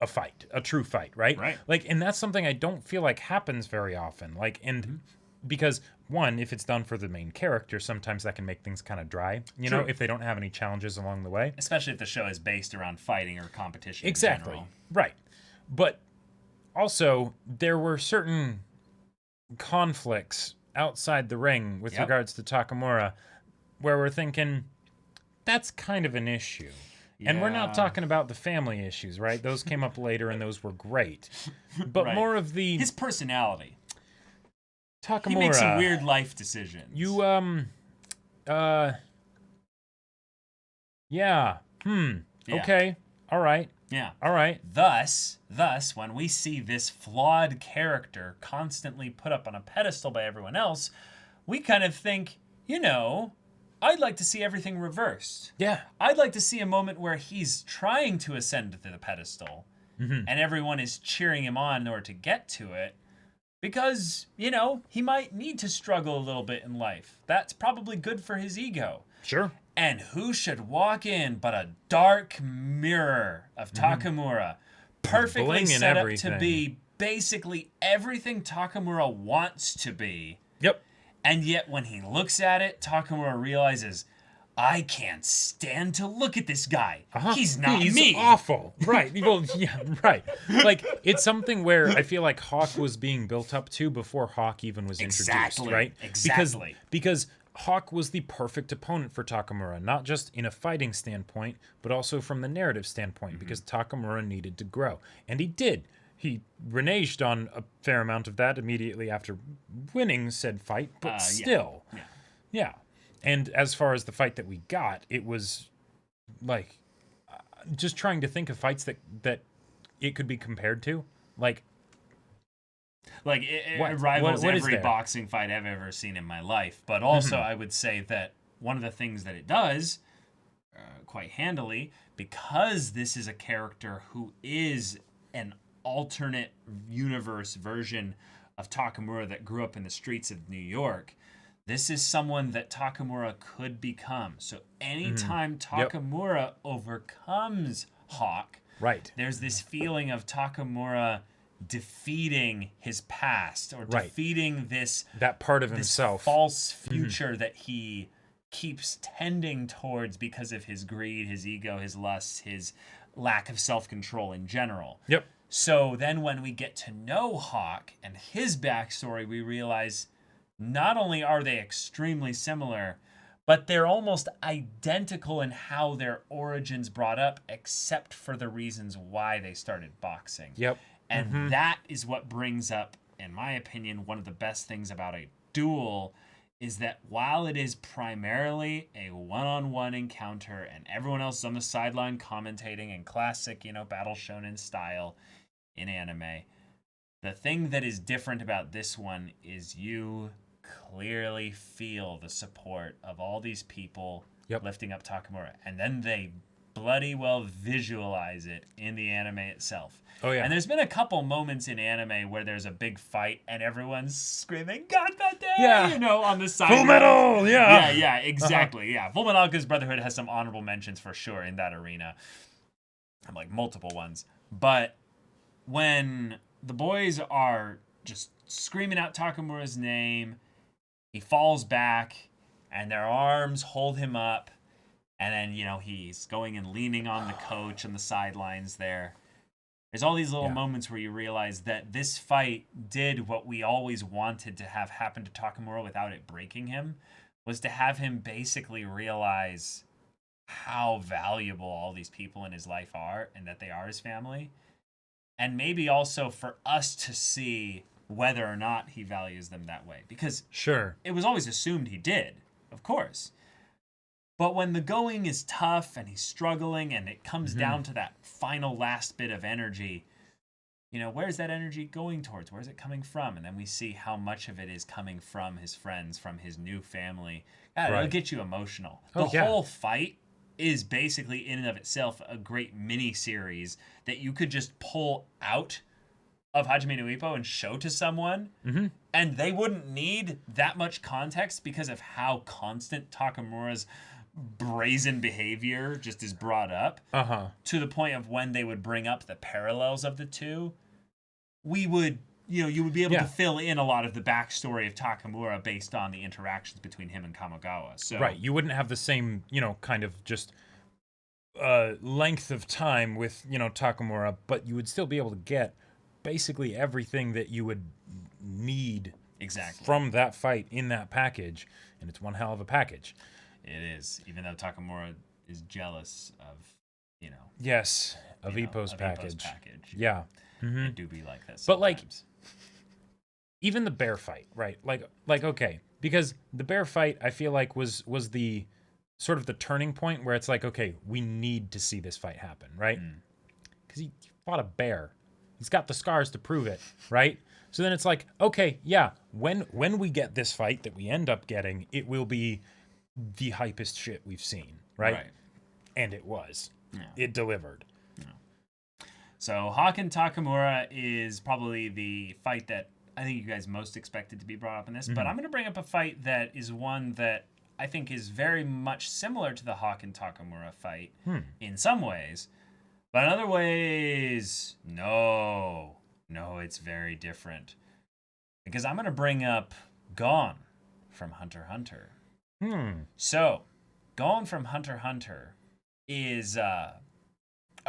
a fight, a true fight, right? Right. Like, and that's something I don't feel like happens very often. Like, and because one, if it's done for the main character, sometimes that can make things kind of dry, you know, if they don't have any challenges along the way. Especially if the show is based around fighting or competition. Exactly. In general. Right. But also, there were certain conflicts outside the ring with regards to Takamura where we're thinking, that's kind of an issue. And we're not talking about the family issues, right? Those came up later and those were great. But more of the... his personality. Takamura. He makes some weird life decisions. Okay. All right. Yeah. All right. Thus, when we see this flawed character constantly put up on a pedestal by everyone else, we kind of think, I'd like to see everything reversed. Yeah. I'd like to see a moment where he's trying to ascend to the pedestal and everyone is cheering him on in order to get to it. Because, he might need to struggle a little bit in life. That's probably good for his ego. Sure. And who should walk in but a dark mirror of Takamura, perfectly set up to be basically everything Takamura wants to be. Yep. And yet when he looks at it, Takamura realizes, I can't stand to look at this guy. He's not me. He's awful. Right. Well, yeah, right. Like, it's something where I feel like Hawk was being built up to before Hawk even was introduced, right? Exactly. Because Hawk was the perfect opponent for Takamura, not just in a fighting standpoint, but also from the narrative standpoint, because Takamura needed to grow. And he did. He reneged on a fair amount of that immediately after winning said fight, but still. Yeah. Yeah. And as far as the fight that we got, it was like just trying to think of fights that it could be compared to. Like it rivals what is every there? boxing fight I've ever seen in my life. But also, I would say that one of the things that it does quite handily, because this is a character who is an alternate universe version of Takamura that grew up in the streets of New York, this is someone that Takamura could become. So anytime Takamura overcomes Hawk, right. there's this feeling of Takamura defeating his past or defeating that part of this himself. false future that he keeps tending towards because of his greed, his ego, his lusts, his lack of self-control in general. Yep. So then when we get to know Hawk and his backstory, we realize not only are they extremely similar, but they're almost identical in how their origins brought up, except for the reasons why they started boxing. Yep. And that is what brings up, in my opinion, one of the best things about a duel is that while it is primarily a one-on-one encounter and everyone else is on the sideline commentating in classic, battle shonen style in anime, the thing that is different about this one is you clearly feel the support of all these people lifting up Takamura. And then they bloody well visualize it in the anime itself. Oh, yeah. And there's been a couple moments in anime where there's a big fight and everyone's screaming, "God, that day!" Yeah. On the side. Full Metal! Yeah. Yeah, exactly. Yeah. Full Metal Alchemist Brotherhood has some honorable mentions for sure in that arena. I'm like multiple ones. But when the boys are just screaming out Takamura's name, he falls back and their arms hold him up. And then, he's going and leaning on the coach on the sidelines there. There's all these little moments where you realize that this fight did what we always wanted to have happen to Takamura without it breaking him, was to have him basically realize how valuable all these people in his life are and that they are his family. And maybe also for us to see whether or not he values them that way. Because it was always assumed he did, of course. But when the going is tough and he's struggling and it comes down to that final last bit of energy, where's that energy going towards? Where's it coming from? And then we see how much of it is coming from his friends, from his new family. God, it'll get you emotional. The whole fight is basically in and of itself a great mini series that you could just pull out of Hajime no Ippo and show to someone, and they wouldn't need that much context because of how constant Takamura's brazen behavior just is brought up to the point of when they would bring up the parallels of the two, we would, you would be able to fill in a lot of the backstory of Takamura based on the interactions between him and Kamigawa. So you wouldn't have the same, kind of just length of time with, Takamura, but you would still be able to get basically everything that you would need from that fight in that package, and it's one hell of a package. It is, even though Takamura is jealous of, of Ippo's package. Yeah. It do be like this. But even the bear fight, right? Like okay, because the bear fight I feel like was the sort of the turning point where it's like, okay, we need to see this fight happen, right? Because he fought a bear. He's got the scars to prove it, right? So then it's like, okay, yeah, when we get this fight that we end up getting, it will be the hypest shit we've seen, right? And it was. Yeah. It delivered. Yeah. So Hawk and Takamura is probably the fight that I think you guys most expected to be brought up in this, but I'm going to bring up a fight that is one that I think is very much similar to the Hawk and Takamura fight in some ways, but in other ways, no, it's very different. Because I'm going to bring up Gon from Hunter x Hunter. So, Gon from Hunter x Hunter is a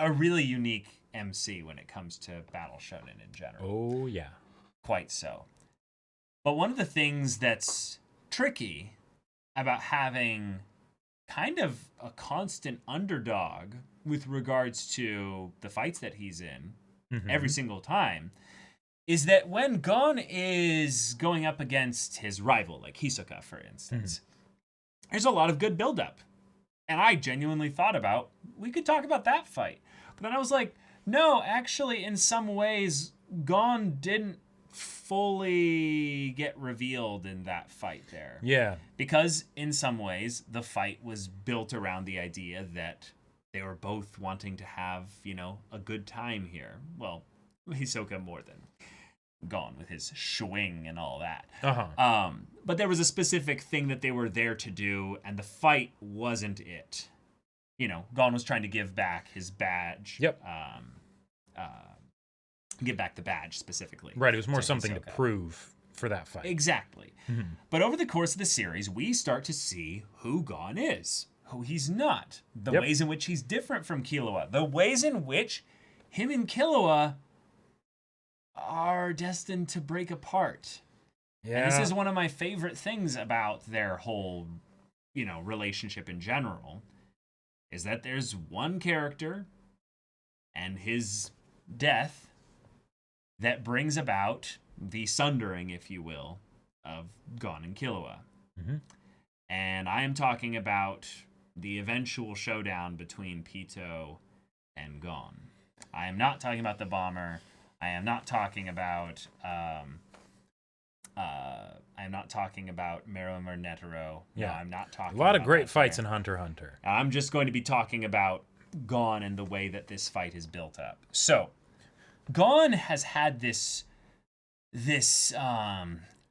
really unique MC when it comes to battle shonen in general. Oh, yeah. Quite so. But one of the things that's tricky about having kind of a constant underdog with regards to the fights that he's in every single time is that when Gon is going up against his rival, like Hisoka, for instance, there's a lot of good buildup. And I genuinely thought about, we could talk about that fight. But then I was like, no, actually, in some ways, Gon didn't fully get revealed in that fight there. Yeah. Because in some ways, the fight was built around the idea that they were both wanting to have, a good time here. Well, Hisoka more than Gon with his swing and all that. But there was a specific thing that they were there to do, and the fight wasn't it. Gon was trying to give back his badge. Yep. Give back the badge specifically. Right, it was more something Hisoka. to prove for that fight. Exactly. But over the course of the series, we start to see who Gon is, who he's not, the ways in which he's different from Killua, the ways in which him and Killua are destined to break apart. Yeah. And this is one of my favorite things about their whole, relationship in general, is that there's one character and his death that brings about the sundering, if you will, of Gon and Killua. And I am talking about the eventual showdown between Pito and Gon. I am not talking about the bomber. I am not talking about Meruem or Netero. Yeah. No, I'm not talking A lot of about great that fights there. in Hunter x Hunter. I'm just going to be talking about Gon and the way that this fight is built up. So, Gon has had this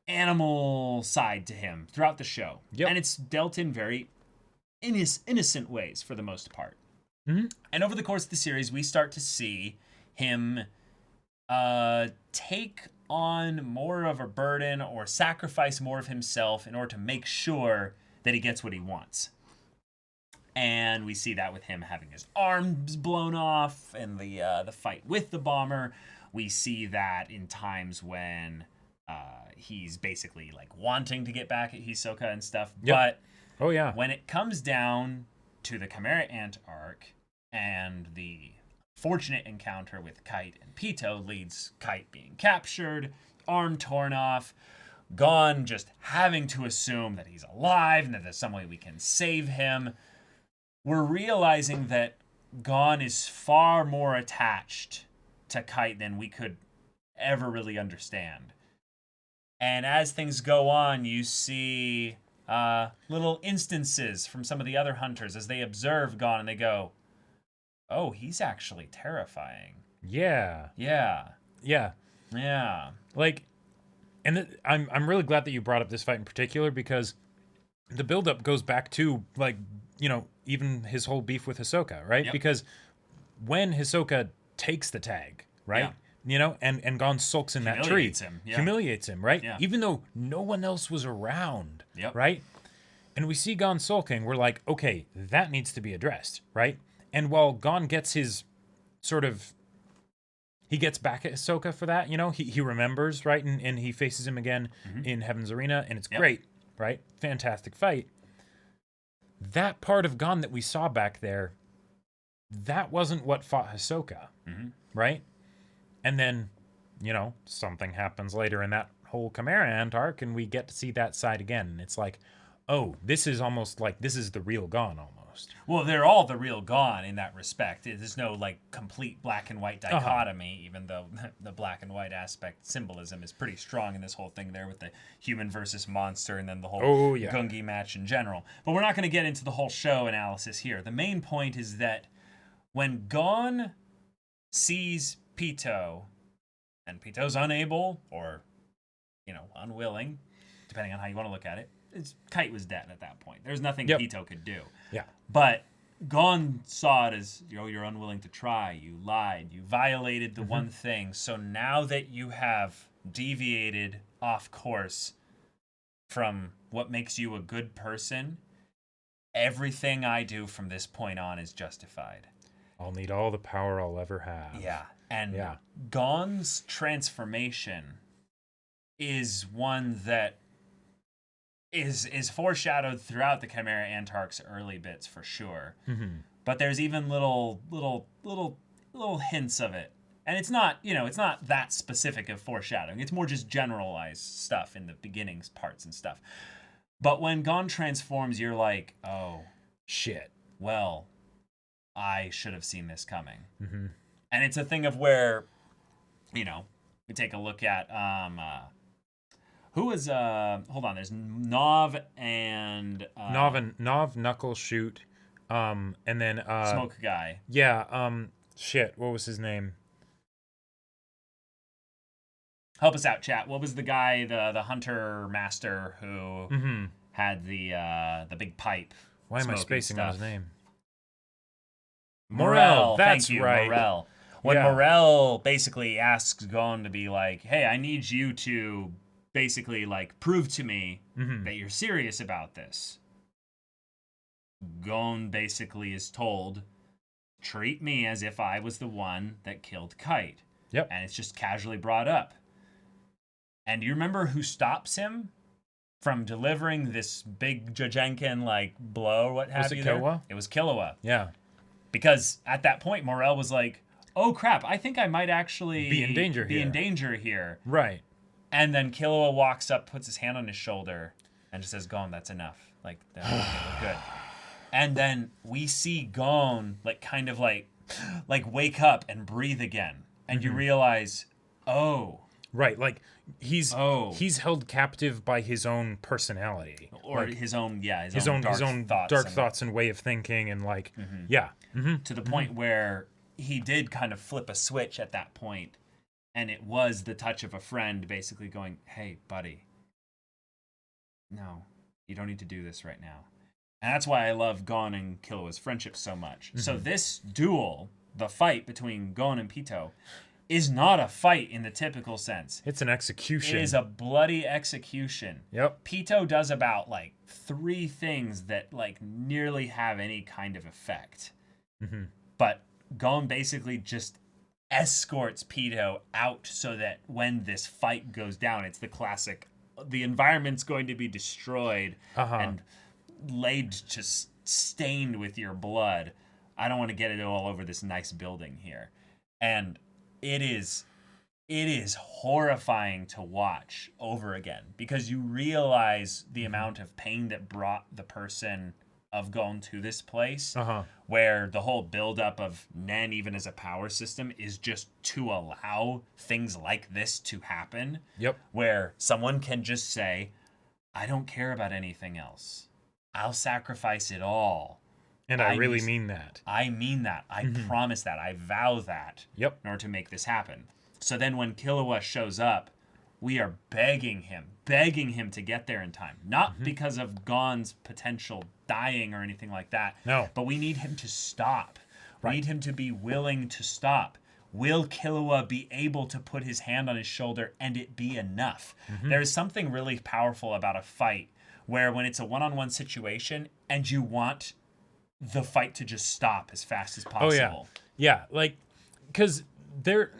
animal side to him throughout the show. And it's dealt in very innocent ways for the most part. And over the course of the series, we start to see him take on more of a burden or sacrifice more of himself in order to make sure that he gets what he wants. And we see that with him having his arms blown off and the fight with the bomber. We see that in times when he's basically like wanting to get back at Hisoka and stuff. But when it comes down to the Chimera Ant arc and the fortunate encounter with Kite and Pito leads Kite being captured, arm torn off, Gon just having to assume that he's alive and that there's some way we can save him. We're realizing that Gon is far more attached to Kite than we could ever really understand. And as things go on, you see little instances from some of the other hunters as they observe Gon and they go, oh, he's actually terrifying. Yeah. Like, and I'm really glad that you brought up this fight in particular because the buildup goes back to, like, even his whole beef with Hisoka, right? Because when Hisoka takes the tag, right? And Gon sulks in that tree. Humiliates him, right? Even though no one else was around, right? And we see Gon sulking, we're like, okay, that needs to be addressed, right? And while Gon gets his he gets back at Hisoka for that, he remembers, right? And he faces him again in Heaven's Arena, and it's great, right? Fantastic fight. That part of Gon that we saw back there, that wasn't what fought Hisoka, right? And then, something happens later in that whole Chimera Ant arc, and we get to see that side again. And it's like, oh, this is almost like this is the real Gon almost. Well, they're all the real Gon in that respect. There's no complete black and white dichotomy, even though the black and white aspect symbolism is pretty strong in this whole thing there with the human versus monster and then the whole Gungi match in general. But we're not going to get into the whole show analysis here. The main point is that when Gon sees Pito and Pito's unable or, unwilling, depending on how you want to look at it, Kite was dead at that point. There's nothing Pito could do. But Gon saw it as, you're unwilling to try. You lied. You violated the one thing. So now that you have deviated off course from what makes you a good person, everything I do from this point on is justified. I'll need all the power I'll ever have. And Gon's transformation is one that is foreshadowed throughout the Chimera Antarc's early bits for sure. Mm-hmm. But there's even little hints of it. And it's not, it's not that specific of foreshadowing. It's more just generalized stuff in the beginnings parts and stuff. But when Gon transforms, you're like, oh, Shit. well, I should have seen this coming. Mm-hmm. And it's a thing of where, we take a look at who was hold on, there's Nov and Nov, Knuckle, Shoot, and then Smoke Guy. Yeah, shit, what was his name? Help us out, chat. What was the guy, the hunter master who Mm-hmm. had the big pipe? Why am I smoking spacing on his stuff? name? Morel, that's thank you, right. Morel. When Yeah. Morel basically asks Gon to be like, hey, I need you to basically like prove to me Mm-hmm. that you're serious about this. Gon basically is told, treat me as if I was the one that killed Kite. Yep. And it's just casually brought up. And do you remember who stops him from delivering this big Jojenkin like blow or what have Was it you there? Killua? It was Killua. Yeah. Because at that point, Morel was like, oh crap, I think I might actually Be in danger here. Right. And then Killua walks up, puts his hand on his shoulder, and just says, Gon, that's enough. Like, we're good. And then we see Gon, like, kind of like wake up and breathe again. And you realize, oh. Right, like he's Oh. he's held captive by his own personality, Or like, his own dark thoughts and way of thinking, and like yeah, mm-hmm. to the point where he did kind of flip a switch at that point, and it was the touch of a friend basically going, hey buddy, no, you don't need to do this right now. And that's why I love Gon and Killua's friendship so much. So this duel, the fight between Gon and Pito, is not a fight in the typical sense. It's an execution. It is a bloody execution. Yep. Pito does about like 3 things that like nearly have any kind of effect. Mm-hmm. But Gon basically just escorts Pito out so that when this fight goes down, it's the classic, the environment's going to be destroyed and laid just stained with your blood. I don't want to get it all over this nice building here. And it is horrifying to watch over again because you realize the amount of pain that brought the person of Gon to this place, where the whole buildup of Nen, even as a power system, is just to allow things like this to happen. Yep. Where someone can just say, I don't care about anything else. I'll sacrifice it all. And I really mean that. I mean that. I promise that. I vow that. Yep. In order to make this happen. So then when Killua shows up, we are begging him to get there in time. Not because of Gon's potential dying or anything like that. No. But we need him to stop. Right. We need him to be willing to stop. Will Killua be able to put his hand on his shoulder and it be enough? There is something really powerful about a fight where when it's a one-on-one situation and you want the fight to just stop as fast as possible. Oh yeah, yeah. Like, because there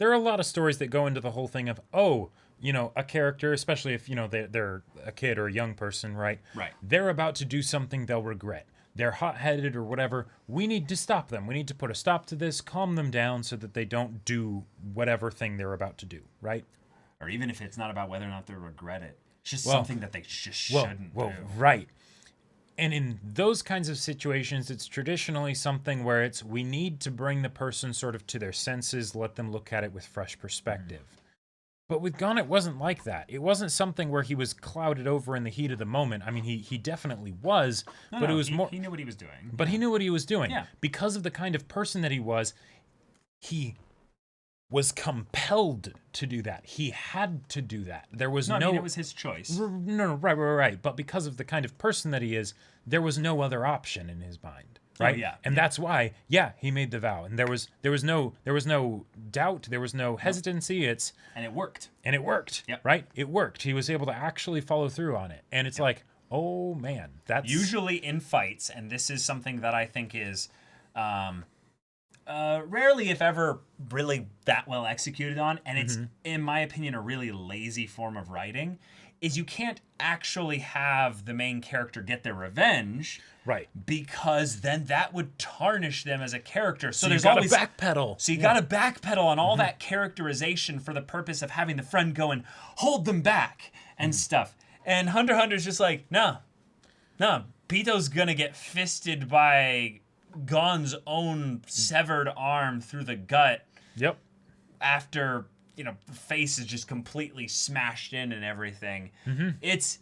are a lot of stories that go into the whole thing of a character, especially if they're a kid or a young person, right? Right. They're about to do something they'll regret. They're hot-headed or whatever. We need to stop them. We need to put a stop to this, calm them down, so that they don't do whatever thing they're about to do, right? Or even if it's not about whether or not they regret it, it's just something that they just shouldn't do. Right. And in those kinds of situations, it's traditionally something where we need to bring the person sort of to their senses, let them look at it with fresh perspective. But with Gon, it wasn't like that. It wasn't something where he was clouded over in the heat of the moment. I mean, he definitely was, but it was more. He knew what he was doing. But he knew what he was doing. Yeah. Because of the kind of person that he was was compelled to do that. He had to do that. There was I mean, it was his choice. No, right. But because of the kind of person that he is, there was no other option in his mind, right? Oh, yeah. And that's why, he made the vow, and there was no doubt, there was no hesitancy. And it worked. Yep. Right? It worked. He was able to actually follow through on it, and it's like, oh man, that's usually in fights, and this is something that I think is rarely, if ever, really that well executed on, and it's, in my opinion, a really lazy form of writing, is you can't actually have the main character get their revenge Right. because then that would tarnish them as a character. So there's you gotta always backpedal. So you got to backpedal on all that characterization for the purpose of having the friend go and hold them back and stuff. And Hunter x Hunter's just like, no, Pito's gonna get fisted by Gon's own severed arm through the gut Yep. after, the face is just completely smashed in and everything. It's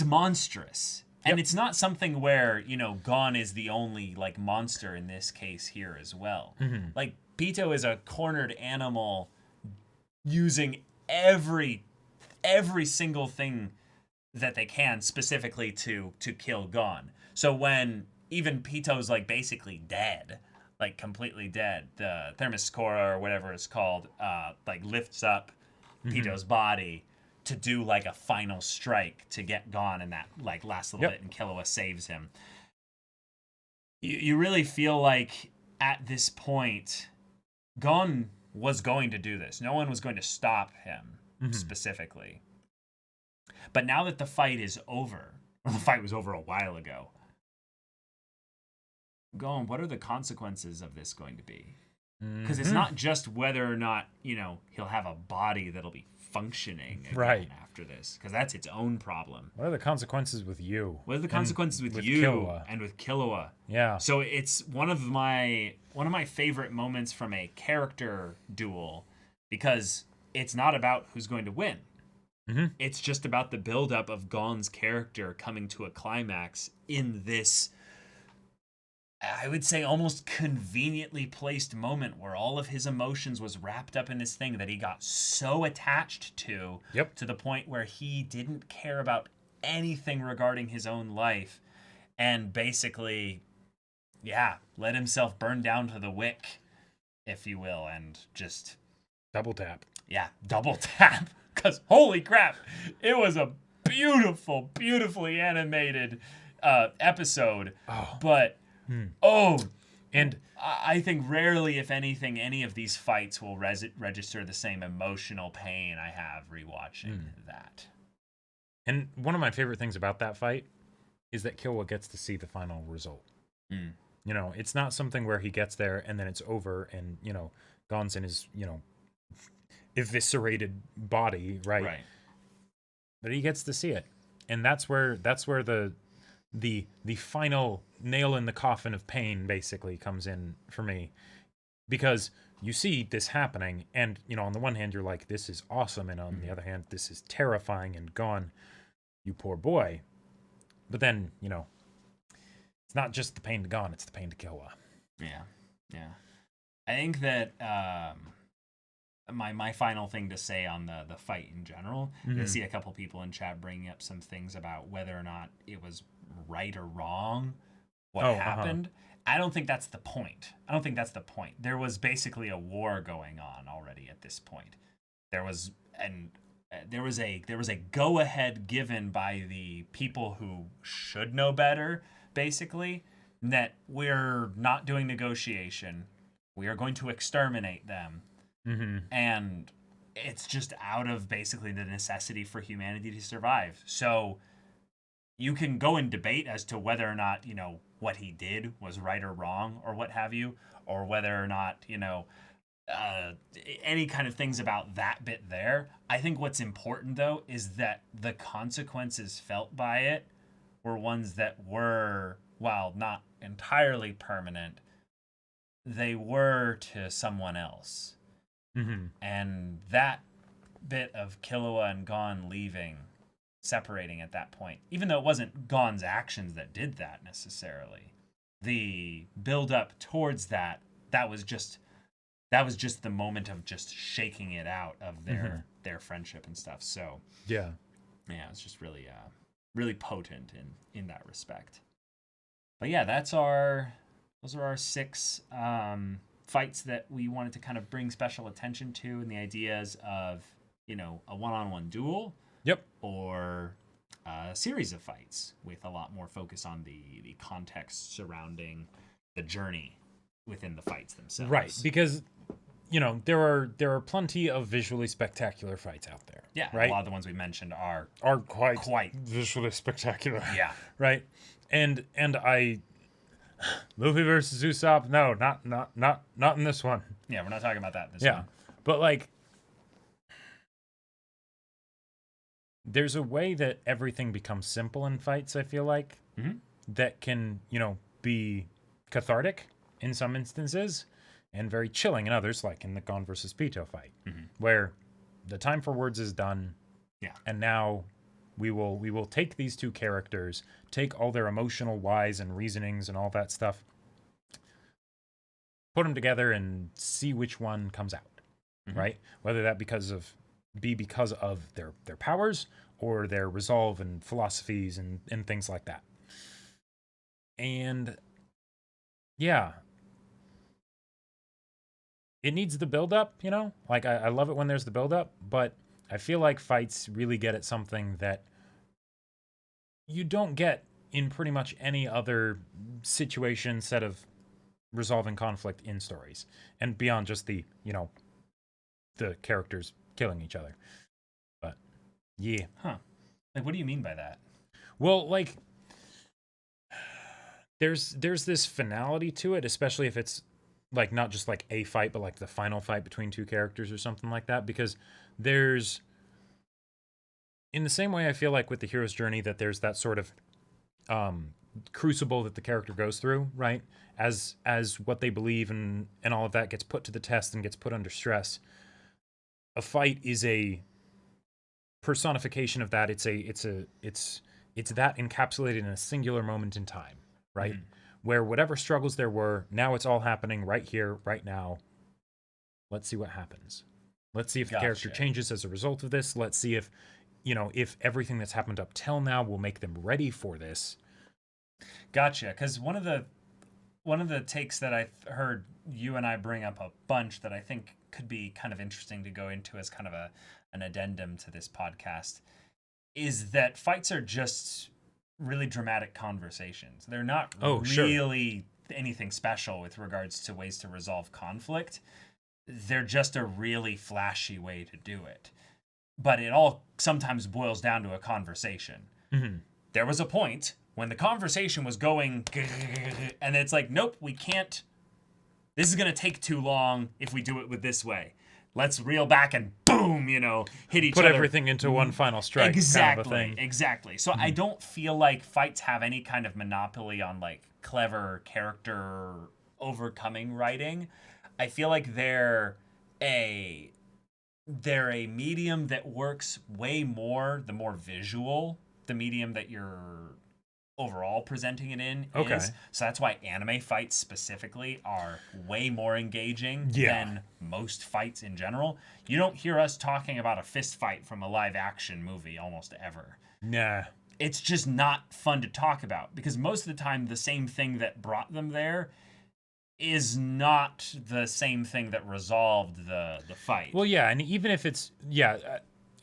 monstrous. And it's not something where, Gon is the only, like, monster in this case here as well. Like, Pito is a cornered animal using every single thing that they can specifically to kill Gon. So when even Pito's, like, basically dead, like, completely dead, the Themyscira or whatever it's called, like, lifts up Pito's body to do like a final strike to get Gon in that like last little bit, and Killua saves him. You really feel like at this point, Gon was going to do this. No one was going to stop him specifically. But now that the fight is over, or the fight was over a while ago, Gon, what are the consequences of this going to be? Because it's not just whether or not, he'll have a body that'll be functioning again after this, because that's its own problem. What are the consequences with you? What are the consequences with you Killua? And with Killua? Yeah. So it's one of my favorite moments from a character duel, because it's not about who's going to win. It's just about the buildup of Gon's character coming to a climax in this, I would say, almost conveniently placed moment where all of his emotions was wrapped up in this thing that he got so attached to the point where he didn't care about anything regarding his own life, and basically, let himself burn down to the wick, if you will, and just double tap. Double tap. Because holy crap, it was a beautiful, beautifully animated episode. But and I think rarely, if anything, any of these fights will register the same emotional pain I have rewatching that. And one of my favorite things about that fight is that Killua gets to see the final result. It's not something where he gets there and then it's over and, Gon's in his, eviscerated body, right? But he gets to see it. And that's where the final nail in the coffin of pain basically comes in for me, because you see this happening and on the one hand you're like, this is awesome, and on the other hand this is terrifying, and Gon, you poor boy. But then it's not just the pain to Gon, it's the pain to Killua. I think that my final thing to say on the fight in general, I see a couple people in chat bringing up some things about whether or not it was right or wrong what happened. I don't think that's the point. There was basically a war going on already at this point. There was a go ahead given by the people who should know better, basically, that we're not doing negotiation. We are going to exterminate them. And it's just out of basically the necessity for humanity to survive. So you can go and debate as to whether or not, what he did was right or wrong or what have you, or whether or not, any kind of things about that bit there. I think what's important, though, is that the consequences felt by it were ones that were, while not entirely permanent, they were to someone else. And that bit of Killua and Gon leaving, separating at that point, even though it wasn't Gon's actions that did that necessarily, the build up towards that was just the moment of just shaking it out of their friendship and stuff. So it's just really really potent in that respect. But those are our 6 fights that we wanted to kind of bring special attention to, and the ideas of a one-on-one duel or a series of fights with a lot more focus on the context surrounding the journey within the fights themselves. Right, because you know, there are plenty of visually spectacular fights out there. Yeah, right. A lot of the ones we mentioned are Quite visually spectacular. Yeah. Right. And I Luffy versus Usopp. No, not in this one. Yeah, we're not talking about that. This Yeah, one. but like, there's a way that everything becomes simple in fights. I feel like that can, you know, be cathartic in some instances and very chilling in others, like in the Gon versus Pito fight, where the time for words is done. Yeah. And now we will take these two characters, take all their emotional whys and reasonings and all that stuff, put them together and see which one comes out, right? Whether that because of their powers or their resolve and philosophies and things like that. And yeah, it needs the build up, you know? Like I love it when there's the build up, but I feel like fights really get at something that you don't get in pretty much any other situation set of resolving conflict in stories, and beyond just the, you know, the characters killing each other. But yeah. Like, what do you mean by that? Well, like, there's this finality to it, especially if it's like not just like a fight, but like the final fight between two characters or something like that, because there's, in the same way I feel like with the hero's journey, that there's that sort of crucible that the character goes through, right? As what they believe and all of that gets put to the test and gets put under stress. A fight is a personification of that. It's that encapsulated in a singular moment in time, right? Where whatever struggles there were, now it's all happening right here, right now. Let's see what happens. Let's see if the character changes as a result of this. Let's see if, you know, if everything that's happened up till now will make them ready for this. Gotcha. Because one of the takes that I've heard you and I bring up a bunch that I think could be kind of interesting to go into as kind of an addendum to this podcast is that fights are just really dramatic conversations. They're not really anything special with regards to ways to resolve conflict. They're just a really flashy way to do it. But it all sometimes boils down to a conversation. There was a point when the conversation was going, and it's like, nope, we can't. This is going to take too long if we do it with this way. Let's reel back and boom, you know, hit each other. Put everything into one final strike. Exactly, kind of a thing. Exactly. So I don't feel like fights have any kind of monopoly on like clever character overcoming writing. I feel like they're a medium that works way more the more visual the medium that you're overall presenting it in is. So that's why anime fights specifically are way more engaging than most fights in general. You don't hear us talking about a fist fight from a live action movie almost ever. Nah. It's just not fun to talk about because most of the time the same thing that brought them there is not the same thing that resolved the fight. Well, yeah, and even if it's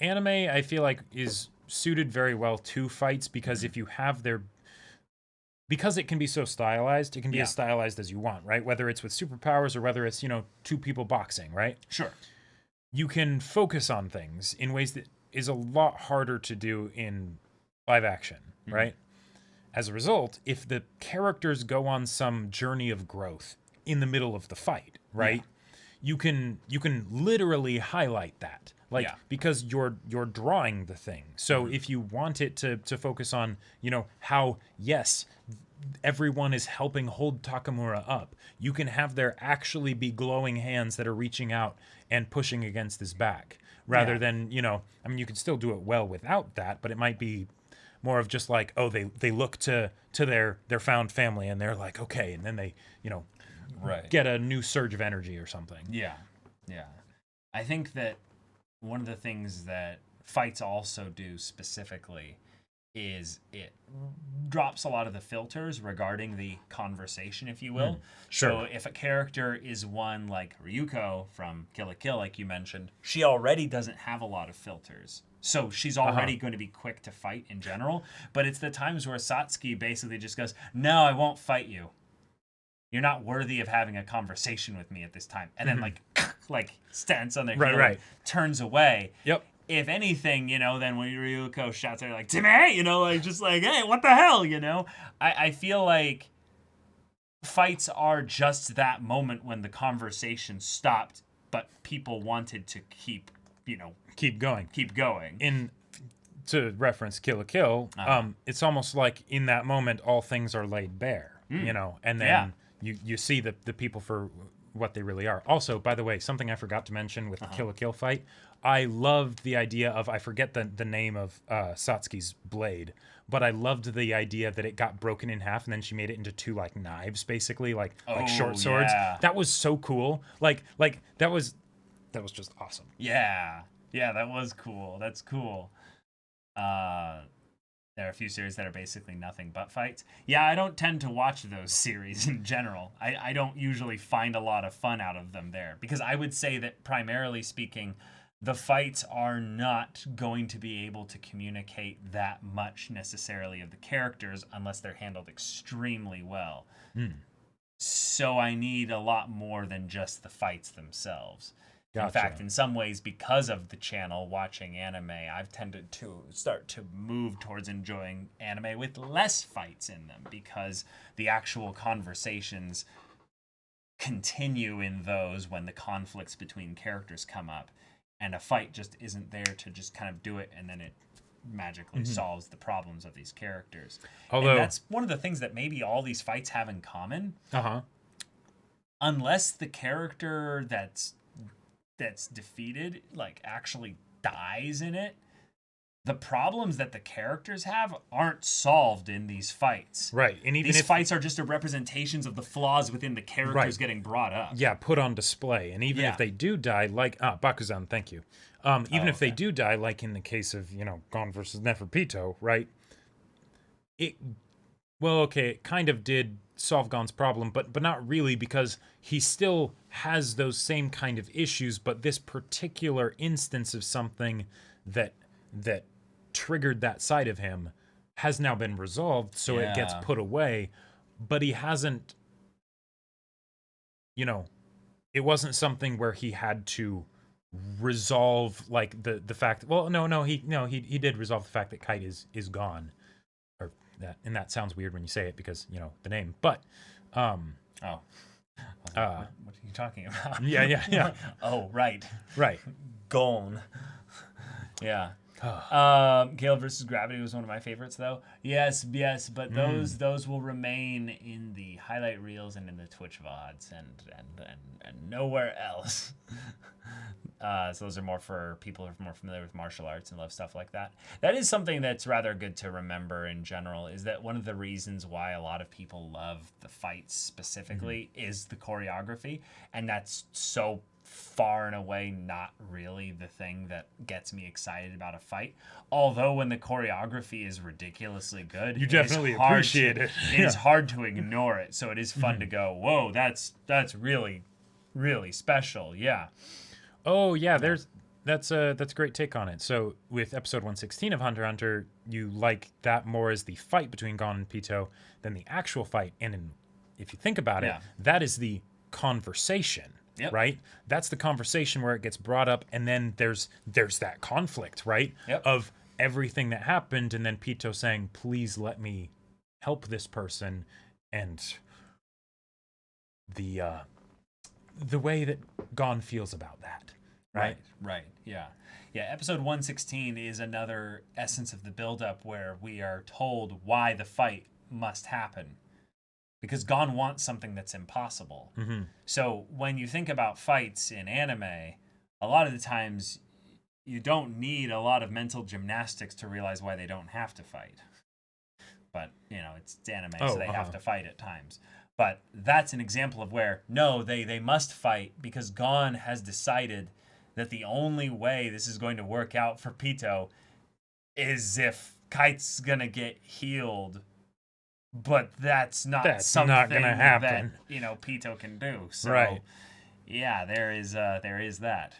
anime I feel like is suited very well to fights because if you have because it can be so stylized, it can be as stylized as you want, right? Whether it's with superpowers or whether it's, you know, two people boxing, right? Sure. You can focus on things in ways that is a lot harder to do in live action, right? As a result, if the characters go on some journey of growth in the middle of the fight, right? You can literally highlight that. Like because you're drawing the thing. So if you want it to focus on, you know, how everyone is helping hold Takamura up, you can have there actually be glowing hands that are reaching out and pushing against his back rather than, you know, I mean you can still do it well without that, but it might be more of just like, oh, they look to their found family and they're like, okay, and then they, you know, get a new surge of energy or something. Yeah. I think that one of the things that fights also do specifically is it drops a lot of the filters regarding the conversation, if you will. Sure. So if a character is one like Ryuko from Kill la Kill, like you mentioned, she already doesn't have a lot of filters. So she's already going to be quick to fight in general. But it's the times where Satsuki basically just goes, no, I won't fight you. You're not worthy of having a conversation with me at this time. And then like like stance on their Right, heel, right. and turns away. Yep. If anything, then when Ryuko shouts at her like Timmy, like just like, hey, what the hell, I feel like fights are just that moment when the conversation stopped, but people wanted to keep Keep going. To reference Kill la Kill, it's almost like in that moment all things are laid bare, and then you see the people for what they really are. Also, by the way, something I forgot to mention with the Kill la Kill fight, I loved the idea of, I forget the name of Satsuki's blade, but I loved the idea that it got broken in half and then she made it into two like knives, basically like short swords. Yeah. That was so cool. Like that was just awesome. Yeah, that was cool. That's cool. There are a few series that are basically nothing but fights. Yeah, I don't tend to watch those series in general. I don't usually find a lot of fun out of them there, because I would say that primarily speaking, the fights are not going to be able to communicate that much necessarily of the characters unless they're handled extremely well. So I need a lot more than just the fights themselves. Gotcha. In fact, in some ways, because of the channel watching anime, I've tended to start to move towards enjoying anime with less fights in them, because the actual conversations continue in those when the conflicts between characters come up, and a fight just isn't there to just kind of do it and then it magically solves the problems of these characters. Although, and that's one of the things that maybe all these fights have in common. Unless the character that's defeated like actually dies in it, the problems that the characters have aren't solved in these fights. Right, and even these if fights are just a representations of the flaws within the characters getting brought up. Yeah, put on display. And even if they do die, like Bakuzan, thank you. Even if they do die, like in the case of Gon versus Neferpito, right? It kind of did solve Gon's problem, but not really, because he still has those same kind of issues, but this particular instance of something that triggered that side of him has now been resolved, so it gets put away, but he hasn't, it wasn't something where he had to resolve like the fact, he did resolve the fact that Kite is gone. And that sounds weird when you say it because the name, but what are you talking about? Yeah. Oh, right Gone. Yeah. Gale versus Gravity was one of my favorites, though. Yes, but those will remain in the highlight reels and in the Twitch VODs and nowhere else. So those are more for people who are more familiar with martial arts and love stuff like that. That is something that's rather good to remember in general, is that one of the reasons why a lot of people love the fights specifically is the choreography, and that's so far and away not really the thing that gets me excited about a fight. Although when the choreography is ridiculously good, you definitely appreciate it. It is hard to ignore it, so it is fun to go, whoa, that's really, really special. Yeah. Oh yeah, that's a great take on it. So with episode 116 of Hunter x Hunter, you like that more as the fight between Gon and Pito than the actual fight. And if you think about it, that is the conversation, right? That's the conversation where it gets brought up, and then there's that conflict, right? Of everything that happened, and then Pito saying, "Please let me help this person," and the way that Gon feels about that. Right. Yeah. Episode 116 is another essence of the buildup where we are told why the fight must happen, because Gon wants something that's impossible. So when you think about fights in anime, a lot of the times you don't need a lot of mental gymnastics to realize why they don't have to fight. But it's anime, so they have to fight at times. But that's an example of where they must fight, because Gon has decided that the only way this is going to work out for Pito is if Kite's gonna get healed, but that's not something not gonna happen. that Pito can do. So yeah, there is that.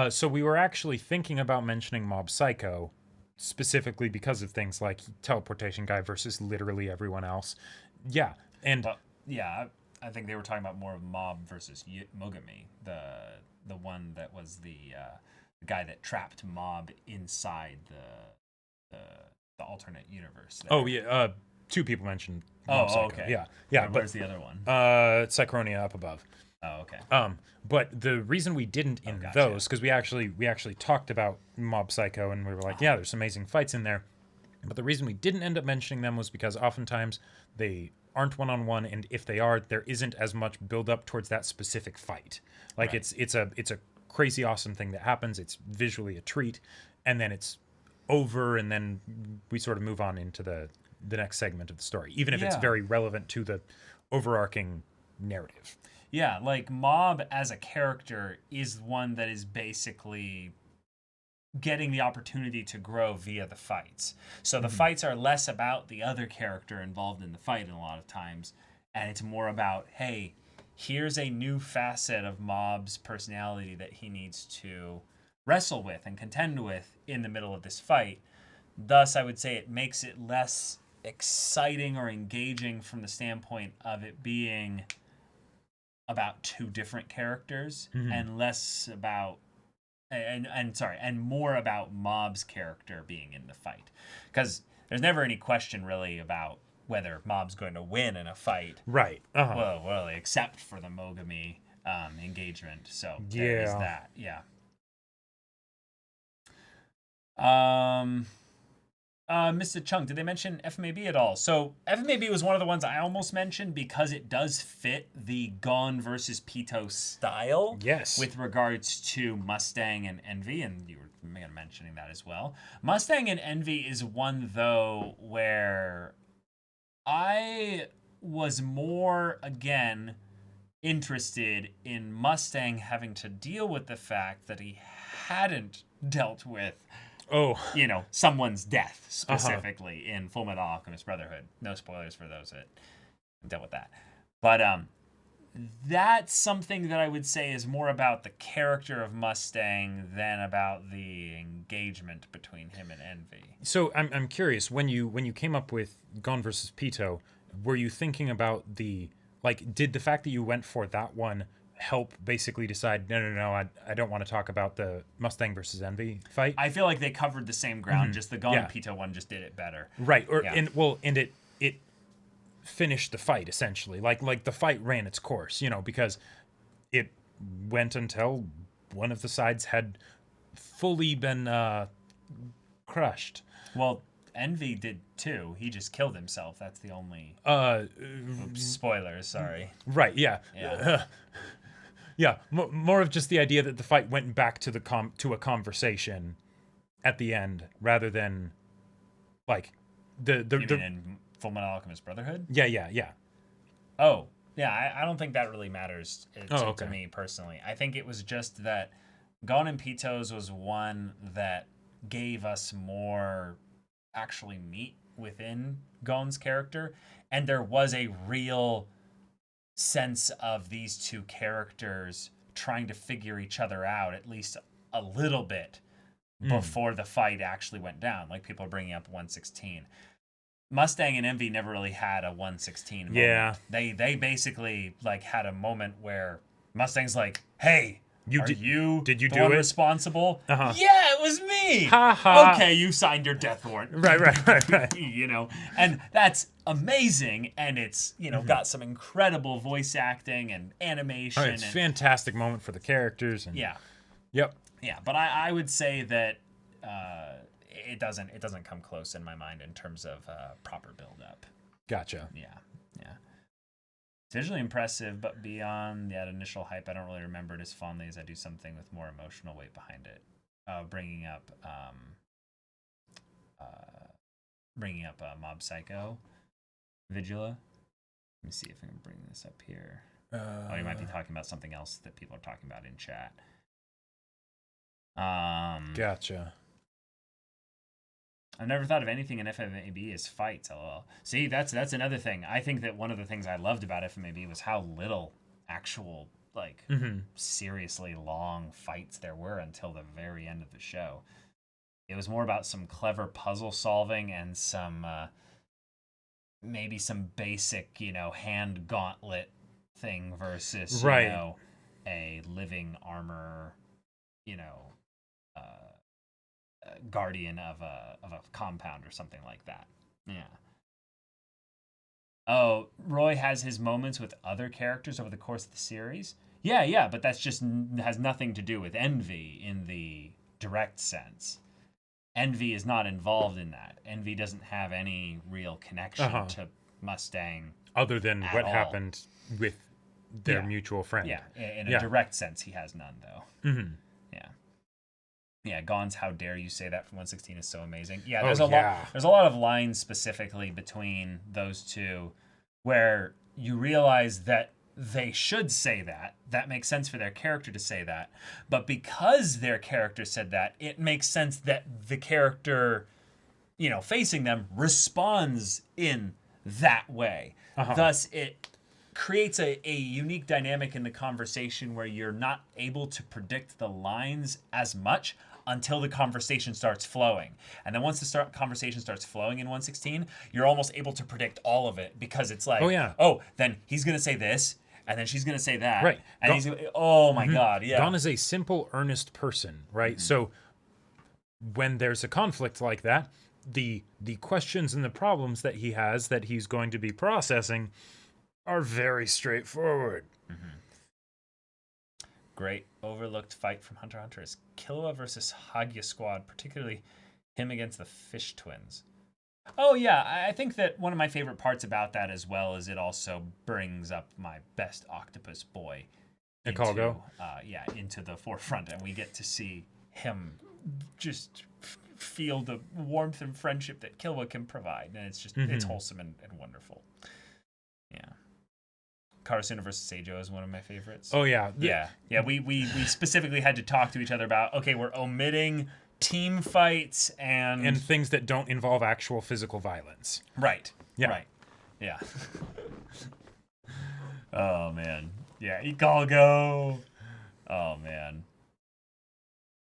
So we were actually thinking about mentioning Mob Psycho specifically because of things like Teleportation Guy versus literally everyone else. Yeah, and I think they were talking about more of Mob versus Mogami, the the one that was the guy that trapped Mob inside the alternate universe. There. Oh yeah, two people mentioned. Mob Psycho. Okay. Yeah, yeah. And but where's the other one? Psychronia up above. Oh, okay. But the reason we didn't in gotcha. those, because we actually talked about Mob Psycho and we were like, yeah, there's some amazing fights in there. But the reason we didn't end up mentioning them was because oftentimes they aren't one-on-one, and if they are, there isn't as much build-up towards that specific fight. Like Right. it's a crazy awesome thing that happens. It's visually a treat, and then it's over, and then we sort of move on into the next segment of the story, even if it's Yeah. very relevant to the overarching narrative. Yeah, like Mob as a character is one that is basically getting the opportunity to grow via the fights. So the fights are less about the other character involved in the fight in a lot of times, and it's more about, hey, here's a new facet of Mob's personality that he needs to wrestle with and contend with in the middle of this fight. Thus, I would say it makes it less exciting or engaging from the standpoint of it being about two different characters and less about and more about Mob's character being in the fight, because there's never any question really about whether Mob's going to win in a fight. Right. Well, except for the Mogami engagement. So there is Yeah. that. Yeah. Mr. Chung, did they mention FMAB at all? So FMAB was one of the ones I almost mentioned because it does fit the Gon versus Pito style. Yes. With regards to Mustang and Envy, and you were mentioning that as well. Mustang and Envy is one, though, where I was more, again, interested in Mustang having to deal with the fact that he hadn't dealt with someone's death specifically in Full Metal Alchemist Brotherhood. No spoilers for those that dealt with that. But that's something that I would say is more about the character of Mustang than about the engagement between him and Envy. So I'm curious, when you came up with Gon versus Pito, were you thinking about did the fact that you went for that one help basically decide, no, I don't want to talk about the Mustang versus Envy fight? I feel like they covered the same ground, just the Gon and Pito one just did it better. Right. And it finished the fight essentially. Like the fight ran its course, because it went until one of the sides had fully been crushed. Well, Envy did too. He just killed himself. That's the only spoilers, sorry. Right, yeah. Yeah. Yeah, more of just the idea that the fight went back to to a conversation at the end, rather than like You mean in Full Metal Alchemist Brotherhood? Yeah. Oh, yeah. I don't think that really matters to okay. me personally. I think it was just that Gon and Pito's was one that gave us more actually meat within Gon's character, and there was a real sense of these two characters trying to figure each other out at least a little bit before the fight actually went down. Like people are bringing up 116. Mustang and Envy never really had a 116 moment. Yeah. They basically like had a moment where Mustang's like, "Hey, did you do the one it? responsible?" Uh-huh. Yeah, it was me. Ha ha. Okay, you signed your death warrant. Right. And that's amazing, and it's got some incredible voice acting and animation. It's a fantastic moment for the characters. And Yeah, Yep. yeah, but I would say that it doesn't come close in my mind in terms of proper build up. Gotcha. Yeah. It's visually impressive, but beyond that initial hype, I don't really remember it as fondly as I do something with more emotional weight behind it. Bringing up Mob Psycho, Vigila. Let me see if I can bring this up here. You might be talking about something else that people are talking about in chat. Gotcha. I've never thought of anything in FMAB as fights, lol. See, that's another thing. I think that one of the things I loved about FMAB was how little actual, seriously long fights there were until the very end of the show. It was more about some clever puzzle solving and some, maybe some basic, hand gauntlet thing versus, a living armor, you know, guardian of a compound or something like that. Yeah. Oh, Roy has his moments with other characters over the course of the series. Yeah, but that's just has nothing to do with Envy in the direct sense. Envy is not involved in that. Envy doesn't have any real connection to Mustang. Other than what all. happened with their Yeah. mutual friend. Yeah, in a direct sense, he has none, though. Mm-hmm. Yeah. Yeah, Gon's "How dare you say that" from 116 is so amazing. Yeah, Oh, there's yeah. there's a lot of lines specifically between those two where you realize that they should say that. That makes sense for their character to say that. But because their character said that, it makes sense that the character, you know, facing them responds in that way. Thus, it creates a unique dynamic in the conversation where you're not able to predict the lines as much until the conversation starts flowing. And then once the conversation starts flowing in 116, you're almost able to predict all of it because it's like, then he's going to say this, and then she's going to say that. Right. And he's oh my God, yeah. Gon is a simple, earnest person, right? So when there's a conflict like that, the questions and the problems that he has that he's going to be processing are very straightforward. Great overlooked fight from Hunter x Hunter is Killua versus Hagya Squad, particularly him against the Fish Twins. Oh yeah, I think that one of my favorite parts about that as well is it also brings up my best octopus boy, Ikalgo. Into the forefront, and we get to see him just feel the warmth and friendship that Killua can provide, and it's just it's wholesome and wonderful. Yeah. Karasuno versus Seijo is one of my favorites. Oh yeah. Yeah. We specifically had to talk to each other about, okay, we're omitting team fights and things that don't involve actual physical violence. Right. Yeah. Right. Yeah. Oh man. Yeah, Ikalgo. Oh man.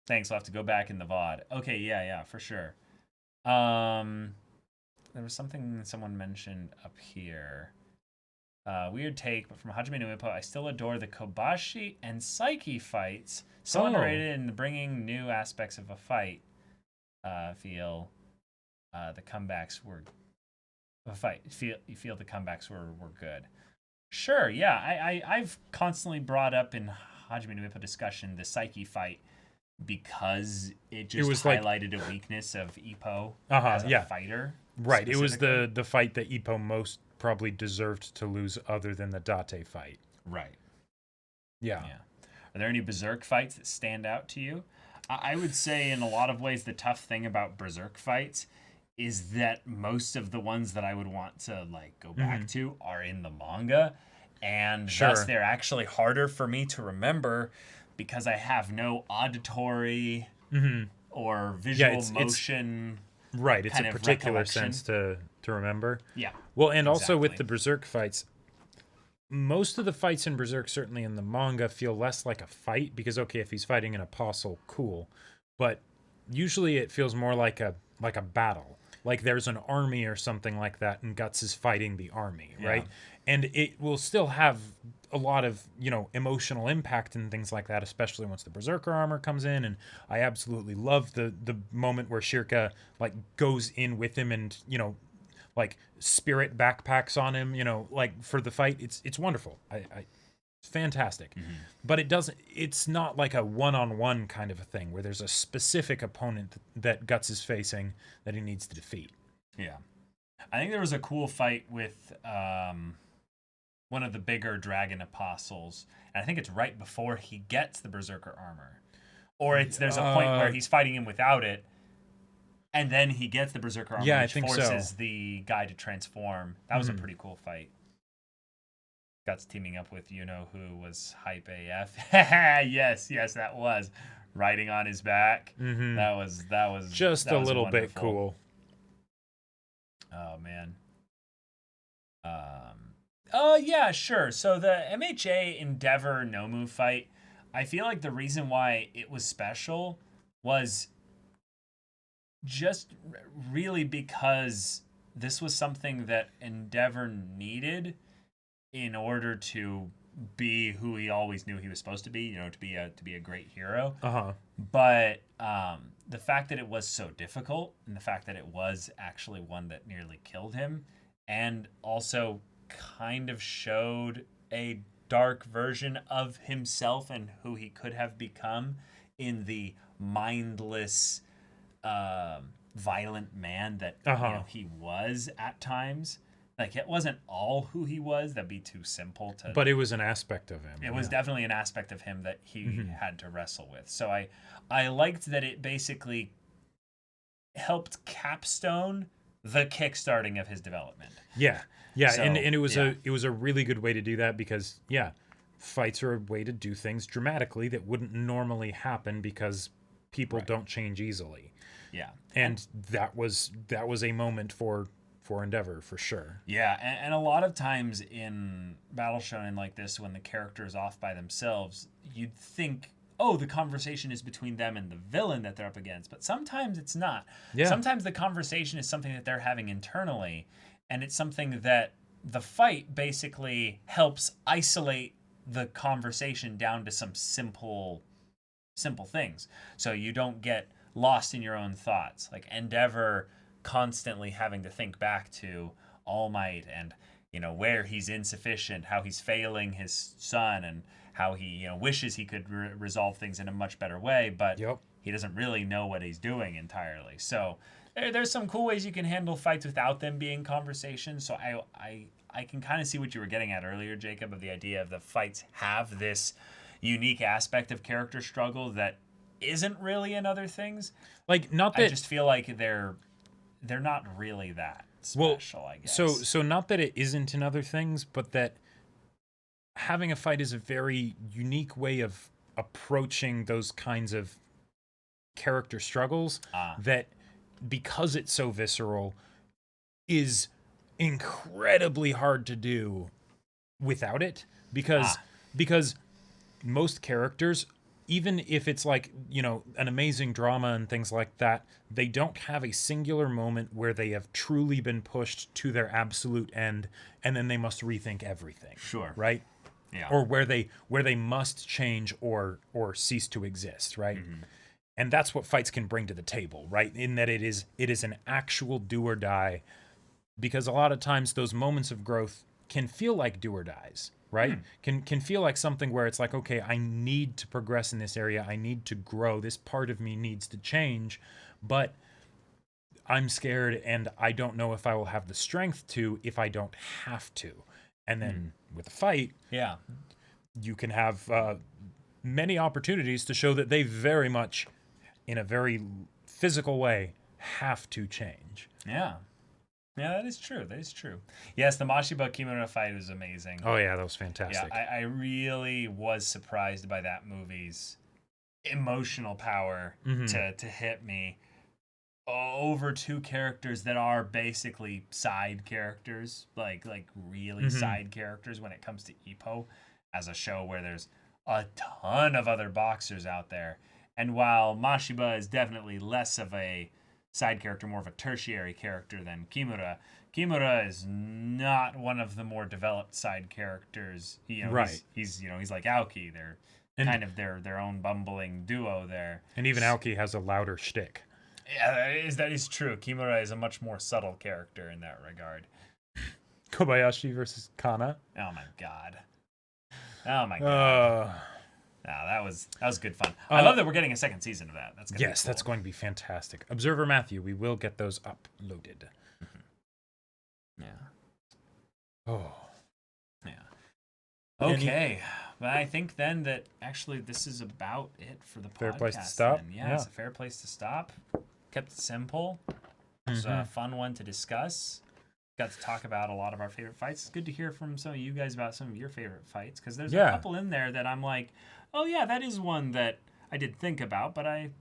Thanks, we'll have to go back in the VOD. Okay, yeah, for sure. There was something someone mentioned up here. Weird take, but from Hajime no Ippo, I still adore the Kobashi and Psyche fights. So underrated in bringing new aspects of a fight. Feel the comebacks were You feel the comebacks were good. Sure, yeah. I've constantly brought up in Hajime no Ippo discussion the Psyche fight because it just highlighted a weakness of Ippo as a fighter. Right. It was the fight that Ippo most probably deserved to lose other than the Date fight. Right. Yeah. Are there any Berserk fights that stand out to you? I would say in a lot of ways the tough thing about Berserk fights is that most of the ones that I would want to like go back to are in the manga, and thus they're actually harder for me to remember because I have no auditory or visual motion. Right, it's a particular sense to remember. Yeah. Well, and also with the Berserk fights, most of the fights in Berserk, certainly in the manga, feel less like a fight because, okay, if he's fighting an apostle, cool. But usually it feels more like a battle. Like there's an army or something like that, and Guts is fighting the army, right? And it will still have a lot of, emotional impact and things like that, especially once the Berserker armor comes in. And I absolutely love the moment where Shirka like goes in with him and, like spirit backpacks on him, like for the fight. It's wonderful. It's fantastic. But it's not like a one-on-one kind of a thing where there's a specific opponent that Guts is facing that he needs to defeat. Yeah. I think there was a cool fight with one of the bigger dragon apostles, and I think it's right before he gets the Berserker armor, or there's a point where he's fighting him without it, and then he gets the Berserker armor, which forces the guy to transform. That was a pretty cool fight. Guts teaming up with who was hype AF. yes, that was riding on his back. That was just a little bit cool. Oh man. Oh yeah, sure. So the MHA Endeavor Nomu fight, I feel like the reason why it was special was just really because this was something that Endeavor needed in order to be who he always knew he was supposed to be, to be a great hero. Uh-huh. But the fact that it was so difficult, and the fact that it was actually one that nearly killed him, and also kind of showed a dark version of himself and who he could have become in the mindless, violent man that he was at times. Like, it wasn't all who he was. That'd be too simple to. But it was an aspect of him. It was definitely an aspect of him that he had to wrestle with. So I liked that it basically helped capstone the kickstarting of his development. Yeah. Yeah, So, and it was yeah. it was a really good way to do that because fights are a way to do things dramatically that wouldn't normally happen because people don't change easily. Yeah. And that was a moment for Endeavor for sure. Yeah, and a lot of times in Battle Shonen like this, when the character is off by themselves, you'd think, oh, the conversation is between them and the villain that they're up against. But sometimes it's not. Yeah. Sometimes the conversation is something that they're having internally, and it's something that the fight basically helps isolate the conversation down to some simple things. So you don't get lost in your own thoughts. Like Endeavor constantly having to think back to All Might and where he's insufficient, how he's failing his son, and how he wishes he could resolve things in a much better way, but he doesn't really know what he's doing entirely. So there's some cool ways you can handle fights without them being conversations. So I can kind of see what you were getting at earlier, Jacob, of the idea of the fights have this unique aspect of character struggle that isn't really in other things. Like, not that I just feel like they're not really that special, I guess. So not that it isn't in other things, but that having a fight is a very unique way of approaching those kinds of character struggles that, because it's so visceral, is incredibly hard to do without it because most characters, even if it's like, an amazing drama and things like that, they don't have a singular moment where they have truly been pushed to their absolute end and then they must rethink everything. Sure. Right? Yeah. Or where they must change or cease to exist, right? Mm-hmm. And that's what fights can bring to the table, right? In that it is an actual do or die, because a lot of times those moments of growth can feel like do or dies. Right? Can feel like something where it's like, okay, I need to progress in this area. I need to grow. This part of me needs to change, but I'm scared and I don't know if I will have the strength to if I don't have to. And then with a fight, you can have many opportunities to show that they very much, in a very physical way, have to change. Yeah. Yeah, that is true. That is true. Yes, the Mashiba Kimura fight is amazing. Oh, yeah, that was fantastic. Yeah, I really was surprised by that movie's emotional power to hit me over two characters that are basically side characters, like really side characters when it comes to Ippo as a show where there's a ton of other boxers out there. And while Mashiba is definitely less of a side character, more of a tertiary character than Kimura. Kimura is not one of the more developed side characters. Right. He's like Aoki. They're kind of their own bumbling duo there. And even Aoki has a louder shtick. Yeah, that is true. Kimura is a much more subtle character in that regard. Kobayashi versus Kana. Oh my god. No, that was good fun. I love that we're getting a second season of that. That's gonna be cool. That's going to be fantastic. Observer Matthew, we will get those uploaded. Yeah. Oh. Yeah. Okay. But I think then that actually this is about it for the podcast. Fair place to stop. Yeah, it's a fair place to stop. Kept it simple. It was a fun one to discuss. Got to talk about a lot of our favorite fights. It's good to hear from some of you guys about some of your favorite fights, because there's a couple in there that I'm like, oh yeah, that is one that I did think about, but I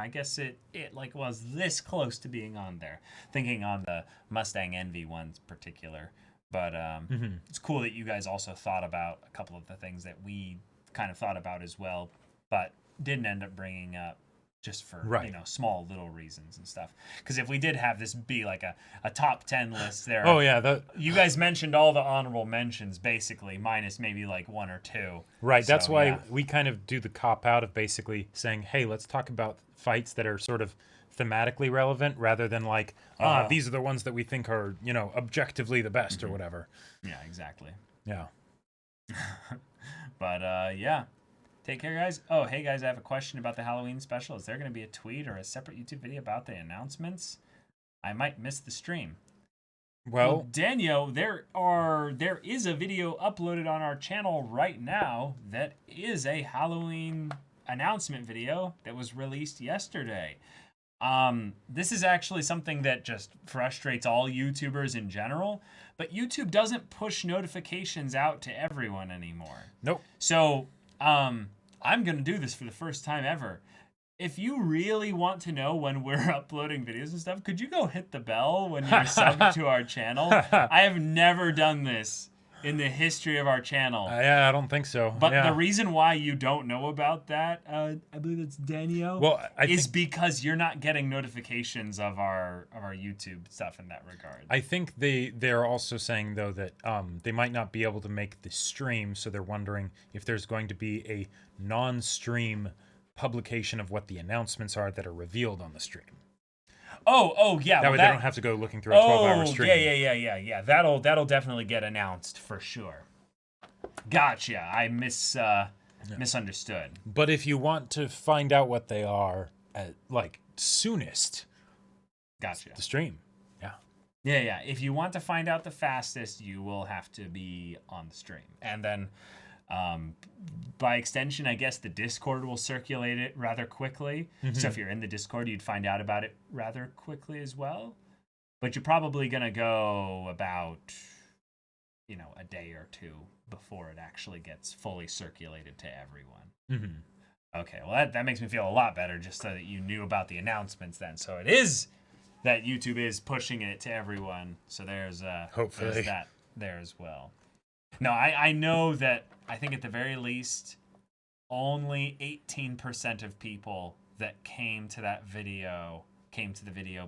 guess it like was this close to being on there. Thinking on the Mustang Envy ones particular, but it's cool that you guys also thought about a couple of the things that we kind of thought about as well, but didn't end up bringing up just for Right. small little reasons and stuff. Because if we did have this be like a top 10 list there, Oh yeah, you guys mentioned all the honorable mentions basically, minus maybe like one or two. right. So, That's why yeah. we kind of do the cop out of basically saying, hey, let's talk about fights that are sort of thematically relevant rather than like, these are the ones that we think are, objectively the best or whatever. Yeah, exactly. Yeah. But yeah. Take care, guys. Oh, hey, guys, I have a question about the Halloween special. Is there going to be a tweet or a separate YouTube video about the announcements? I might miss the stream. Well, Daniel, there is a video uploaded on our channel right now that is a Halloween announcement video that was released yesterday. This is actually something that just frustrates all YouTubers in general, but YouTube doesn't push notifications out to everyone anymore. nope. So, I'm going to do this for the first time ever. If you really want to know when we're uploading videos and stuff, could you go hit the bell when you're subbed to our channel? I have never done this in the history of our channel. Yeah, I don't think so. But yeah. the reason why you don't know about that, I believe it's Daniel, Well, I is think- because you're not getting notifications of our YouTube stuff in that regard. I think they're also saying though that they might not be able to make the stream, so they're wondering if there's going to be a non-stream publication of what the announcements are that are revealed on the stream. Oh, yeah. That way they don't have to go looking through a 12-hour stream. Yeah. That'll definitely get announced for sure. Gotcha. I misunderstood. But if you want to find out what they are at like soonest, Gotcha. the stream. Yeah. Yeah. If you want to find out the fastest, you will have to be on the stream. And then by extension, I guess the Discord will circulate it rather quickly. So if you're in the Discord, you'd find out about it rather quickly as well. But you're probably going to go about, a day or two before it actually gets fully circulated to everyone. Mm-hmm. Okay, well, that makes me feel a lot better just so that you knew about the announcements then. So it is that YouTube is pushing it to everyone. So there's Hopefully. there's that there as well. No, I know that I think at the very least only 18% of people that came to the video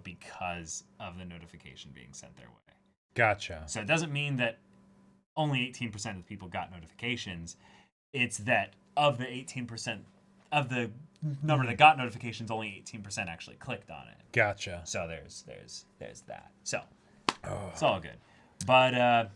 because of the notification being sent their way. Gotcha. So it doesn't mean that only 18% of the people got notifications. It's that of the 18% of the number that got notifications, only 18% actually clicked on it. Gotcha. So there's that. So it's all good. But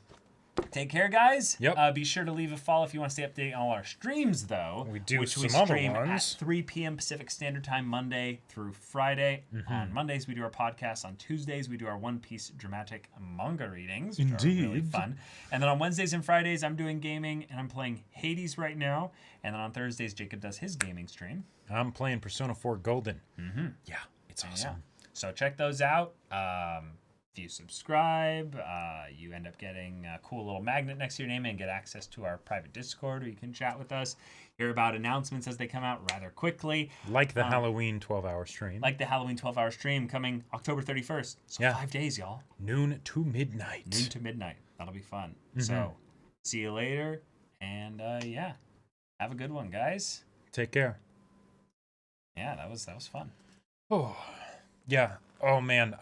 take care, guys. Yep. Be sure to leave a follow if you want to stay updated on all our streams, though. We do which we some other stream ones. at 3 p.m. Pacific Standard Time, Monday through Friday. Mm-hmm. On Mondays, we do our podcast. On Tuesdays, we do our One Piece dramatic manga readings, which are really Indeed. fun. And then on Wednesdays and Fridays, I'm doing gaming, and I'm playing Hades right now. And then on Thursdays, Jacob does his gaming stream. I'm playing Persona 4 Golden. Mm-hmm. Yeah, it's awesome. Yeah. So check those out. If you subscribe, you end up getting a cool little magnet next to your name and get access to our private Discord where you can chat with us, hear about announcements as they come out rather quickly. Like the Halloween 12-hour stream. Like the Halloween 12-hour stream coming October 31st. So Yeah. 5 days, y'all. Noon to midnight. Noon to midnight. That'll be fun. So see you later. And yeah, have a good one, guys. Take care. Yeah, that was fun. Oh, yeah. Oh man,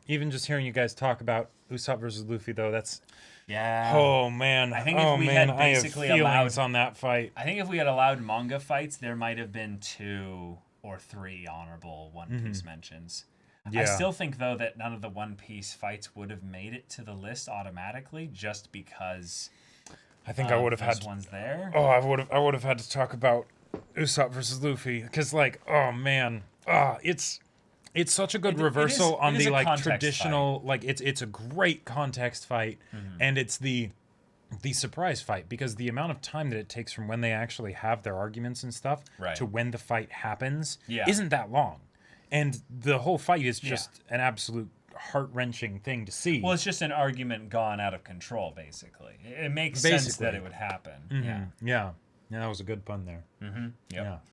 even just hearing you guys talk about Usopp versus Luffy though, that's Yeah. oh man. I think if oh we man, had I have basically feelings allowed- on that fight. I think if we had allowed manga fights, there might have been 2 or 3 honorable One Piece mentions. Yeah. I still think though that none of the One Piece fights would have made it to the list automatically, just because I think I would have those had. ones there. Oh, I would have had to talk about Usopp versus Luffy because like oh man, it's such a good reversal on it is the a like context traditional like it's a great context fight and it's the surprise fight because the amount of time that it takes from when they actually have their arguments and stuff Right. to when the fight happens Yeah. isn't that long. And the whole fight is just an absolute heart-wrenching thing to see. Well, it's just an argument gone out of control, basically. It makes sense that Basically. it would happen. Yeah. Yeah, that was a good pun there. Yep. Yeah.